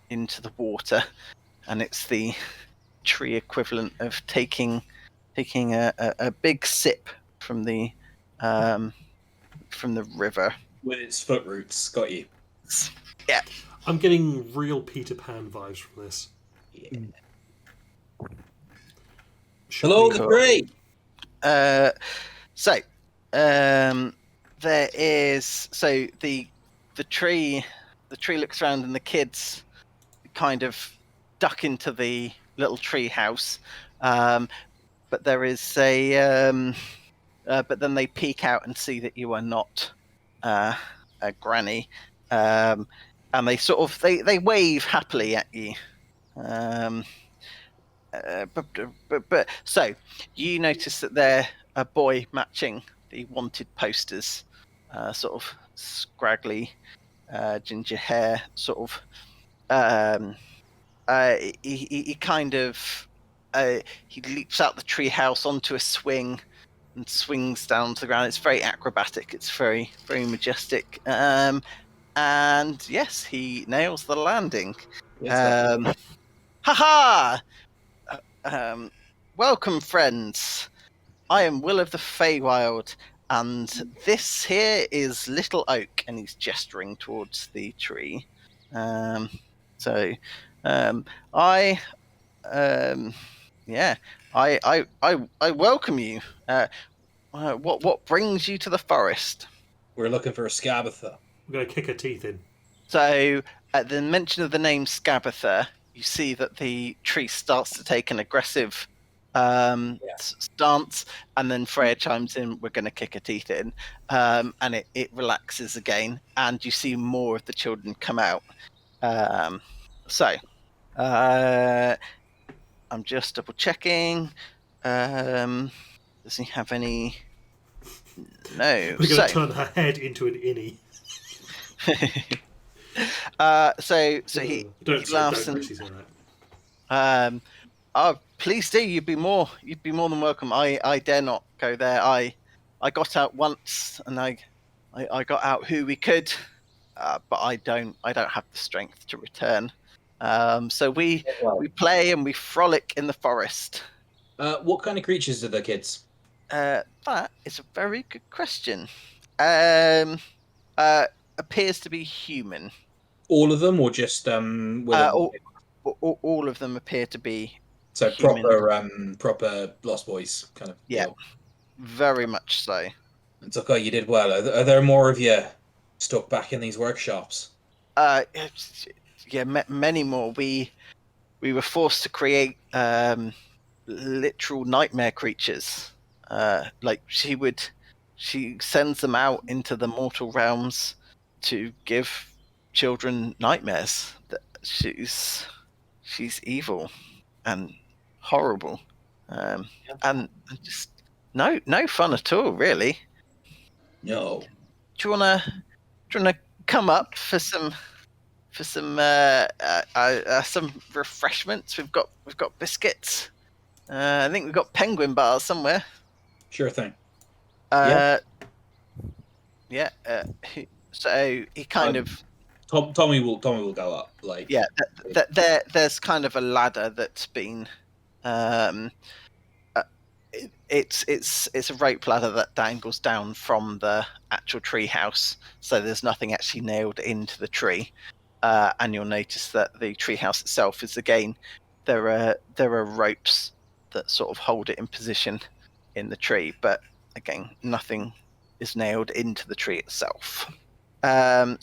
into the water, and it's the tree equivalent of taking a big sip from the river. With its foot roots, got you. Yeah. I'm getting real Peter Pan vibes from this. Yeah. Hello, the tree. There is the tree looks around, and the kids kind of duck into the little tree house, but there is but then they peek out and see that you are not a granny, and they sort of they wave happily at you. But so you notice that they're a boy matching the wanted posters, sort of scraggly, ginger hair, sort of. He kind of he leaps out the treehouse onto a swing and swings down to the ground. It's very acrobatic. It's very majestic. And yes, he nails the landing. Yes, Ha ha! Welcome, friends. I am Will of the Feywild, and this here is Little Oak, and he's gesturing towards the tree. I welcome you. What brings you to the forest? We're looking for a Scabatha. We're going to kick her teeth in. So, at the mention of the name Scabatha, you see that the tree starts to take an aggressive stance, and then Freya chimes in, "We're going to kick her teeth in," and it relaxes again, and you see more of the children come out. I'm just double checking. Does he have any? No. We're going to turn her head into an innie. He don't laughs don't and say that. oh, please do. You'd be more than welcome. I dare not go there. I got out once, and I got out who we could, but I don't have the strength to return. So we play and we frolic in the forest. What kind of creatures are the kids? That is a very good question. Appears to be human. All of them, or just all of them appear to be so human. proper Lost Boys kind of. Yeah, deal. Very much so. It's okay. You did well. Are there more of you stuck back in these workshops? Yeah, many more. We were forced to create literal nightmare creatures. Like she sends them out into the mortal realms to give children nightmares. That she's evil and horrible, and just no fun at all, really. No. Do you wanna come up for some refreshments? We've got biscuits. I think we've got penguin bars somewhere. Sure thing. Yeah. So he kind of. Tommy will go up. Like Yeah. There's kind of a ladder that's been. It's a rope ladder that dangles down from the actual tree house, so there's nothing actually nailed into the tree. And you'll notice that the tree house itself is again there are ropes that sort of hold it in position in the tree, but again nothing is nailed into the tree itself. The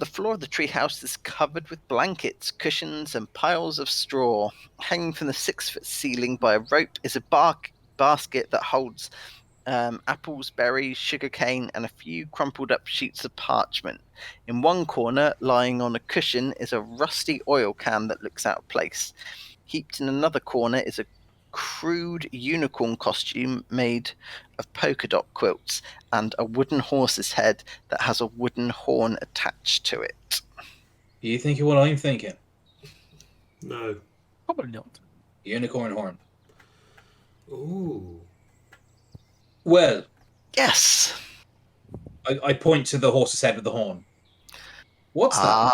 floor of the treehouse is covered with blankets, cushions, and piles of straw. Hanging from the 6-foot ceiling by a rope is a basket that holds apples, berries, sugarcane, and a few crumpled up sheets of parchment. In one corner, lying on a cushion, is a rusty oil can that looks out of place. Heaped in another corner is a crude unicorn costume made of polka dot quilts and a wooden horse's head that has a wooden horn attached to it. Are you thinking what I'm thinking? No. Probably not. Unicorn horn. Ooh. Well, Yes. I point to the horse's head with the horn. What's that?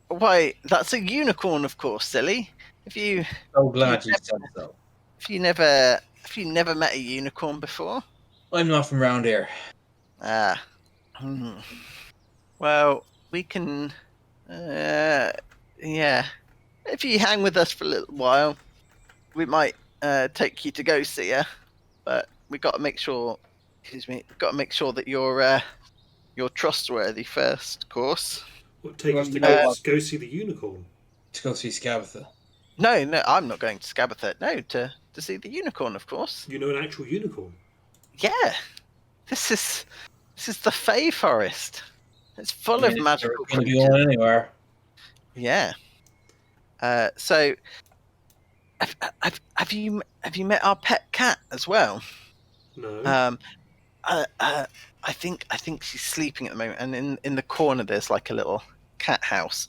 Why, that's a unicorn, of course, silly. If you So glad you said so. If you never met a unicorn before? I'm not from round here. Well, we can yeah. If you hang with us for a little while, we might take you to go see her. But we've got to make sure that you're trustworthy first, of course. What, take us to go see the unicorn? To go see Skabatha. No, I'm not going to Skabatha. No, to see the unicorn, of course. You know an actual unicorn? Yeah. This is the Fey Forest. It's full of magical Can be creatures. going anywhere. Yeah. So, have you met our pet cat as well? No. I think she's sleeping at the moment, and in the corner there's like a little cat house,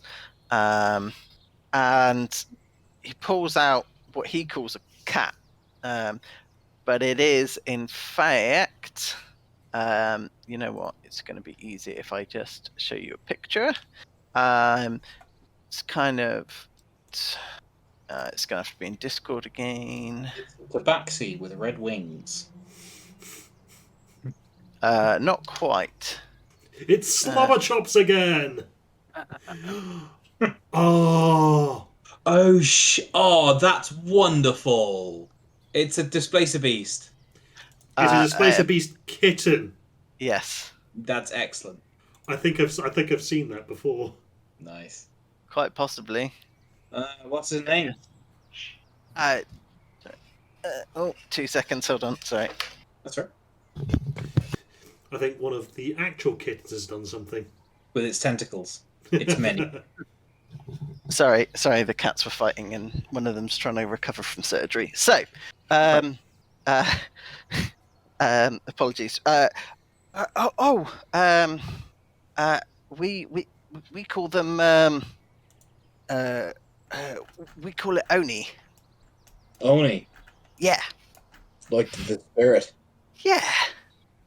and he pulls out what he calls a cat, but it is in fact, you know what? It's going to be easy if I just show you a picture. It's kind of. It's going to have to be in Discord again. It's a tabaxi with red wings. Not quite. It's Slobber Chops again! Oh! Oh, that's wonderful! It's a Displacer Beast. It's a Displacer Beast kitten. Yes. That's excellent. I think I've seen that before. Nice. Quite possibly. What's his name? 2 seconds. Hold on. Sorry. That's right. I think one of the actual kittens has done something. With its tentacles. It's many. Sorry. The cats were fighting, and one of them's trying to recover from surgery. So, apologies. We call them. We call it Oni. Oni. Yeah. Like the spirit. Yeah.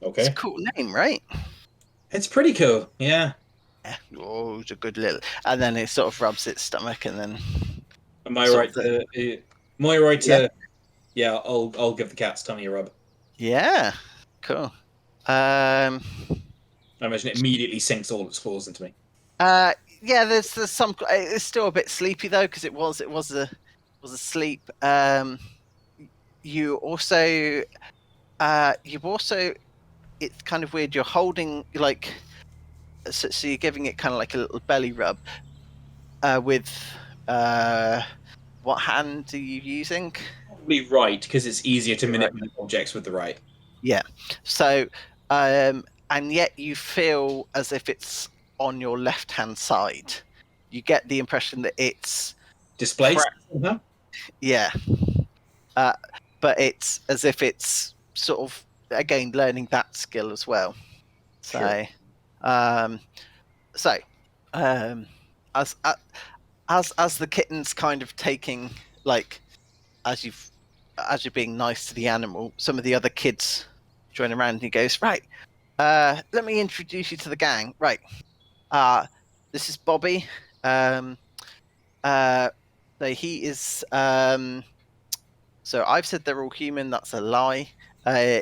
Okay. It's a cool name, right? It's pretty cool, yeah. Oh, it's a good little. And then it sort of rubs its stomach, and then. Am I right to? Yeah, I'll give the cat's tummy a rub. Yeah. Cool. I imagine it immediately sinks all its claws into me. Yeah. There's some. It's still a bit sleepy though, because it was asleep. You've also. It's kind of weird. You're holding like. So you're giving it kind of like a little belly rub. With. What hand are you using? Probably right, because it's easier to manipulate objects with the right. Yeah. So, and yet you feel as if it's on your left-hand side. You get the impression that it's Displaced? Uh-huh. Yeah. But it's as if it's sort of again learning that skill as well. So, Sure. As the kitten's kind of taking like as you're being nice to the animal, some of the other kids join around and he goes, right, let me introduce you to the gang. Right. This is Bobby. So he is so I've said they're all human, that's a lie.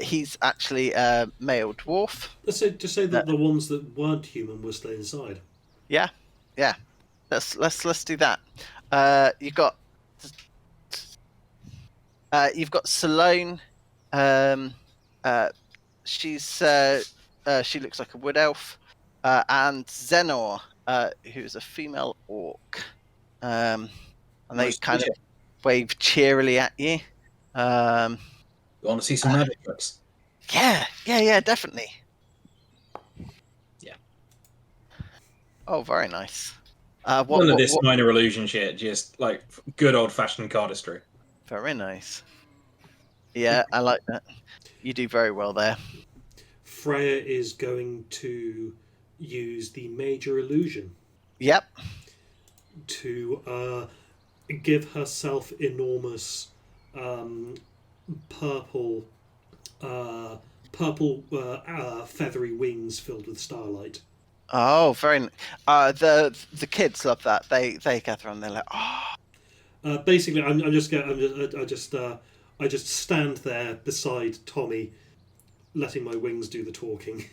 He's actually a male dwarf. Let's say that the ones that weren't human were still inside. Yeah. Let's do that. You've got Salone, she's she looks like a wood elf, and Zenor, who's a female orc. And they Nice to kind meet of wave cheerily at you. You want to see some magic tricks? Yeah, definitely. Yeah. Oh, very nice. None of this minor illusion shit, just like good old-fashioned cardistry. Very nice. Yeah, I like that. You do very well there. Freya is going to use the major illusion. Yep. To give herself enormous purple feathery wings filled with starlight. Oh, very. The kids love that. They gather and they're like, oh. Basically, I just stand there beside Tommy, letting my wings do the talking.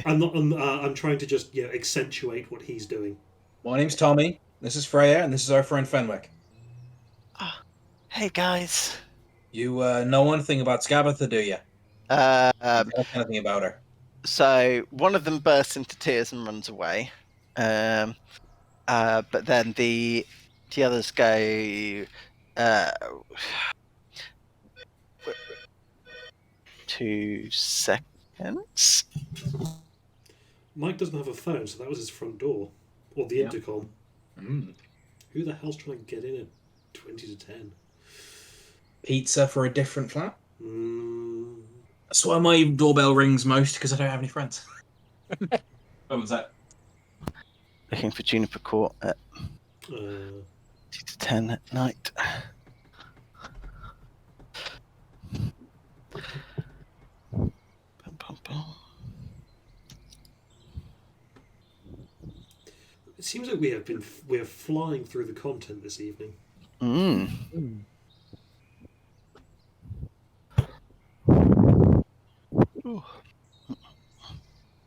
I'm trying to just accentuate what he's doing. My name's Tommy. This is Freya, and this is our friend Fenwick. Oh, hey guys. You know anything about Skabatha, do you? Anything about her? So one of them bursts into tears and runs away, but then the others go. 2 seconds. Mike doesn't have a phone, so that was his front door or the intercom. Mm. Who the hell's trying to get in at 20 to 10? Pizza for a different flat? Mm. That's why my doorbell rings most, because I don't have any friends. What was that? Looking for Juniper Court at 2 to 10 at night. It seems like we're flying through the content this evening.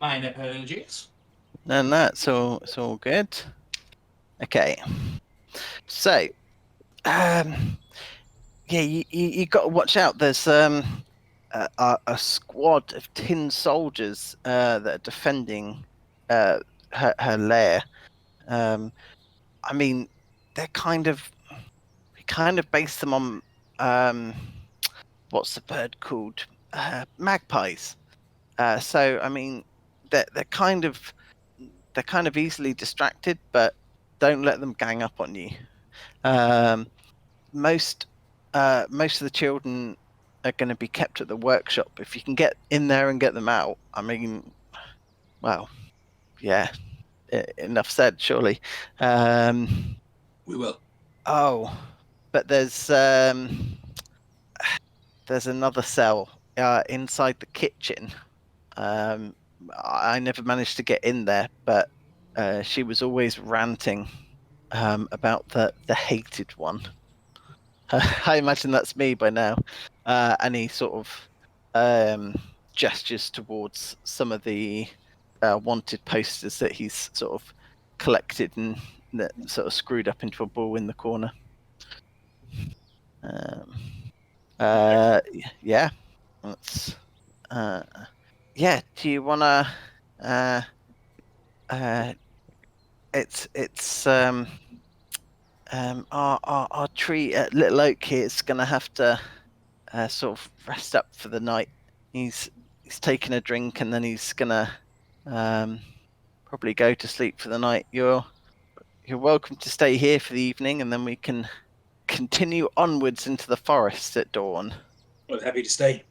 Mine apologies. And that's all. It's all good. Okay. So, yeah, you got to watch out. There's a squad of tin soldiers that are defending her lair. I mean, we kind of base them on what's the bird called? Magpies. So I mean, they're kind of easily distracted, but don't let them gang up on you. Most of the children are going to be kept at the workshop. If you can get in there and get them out, I mean, well, yeah, enough said, surely. We will. Oh, but there's another cell inside the kitchen. I never managed to get in there, but she was always ranting about the hated one. I imagine that's me by now. And he sort of gestures towards some of the wanted posters that he's sort of collected and that sort of screwed up into a ball in the corner. Yeah, that's yeah. Do you wanna? It's our tree at Little Oak here is gonna have to sort of rest up for the night. He's taken a drink and then he's gonna probably go to sleep for the night. You're welcome to stay here for the evening, and then we can continue onwards into the forest at dawn. I'm happy to stay.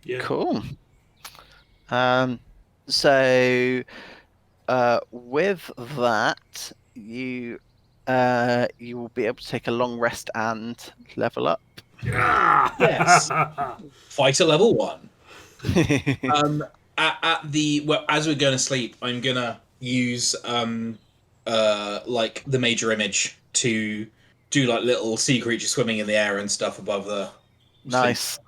Yeah. Cool. So with that, you will be able to take a long rest and level up. Yes. Fighter level 1. As we're going to sleep, I'm gonna use like the major image to do like little sea creatures swimming in the air and stuff above the. Nice.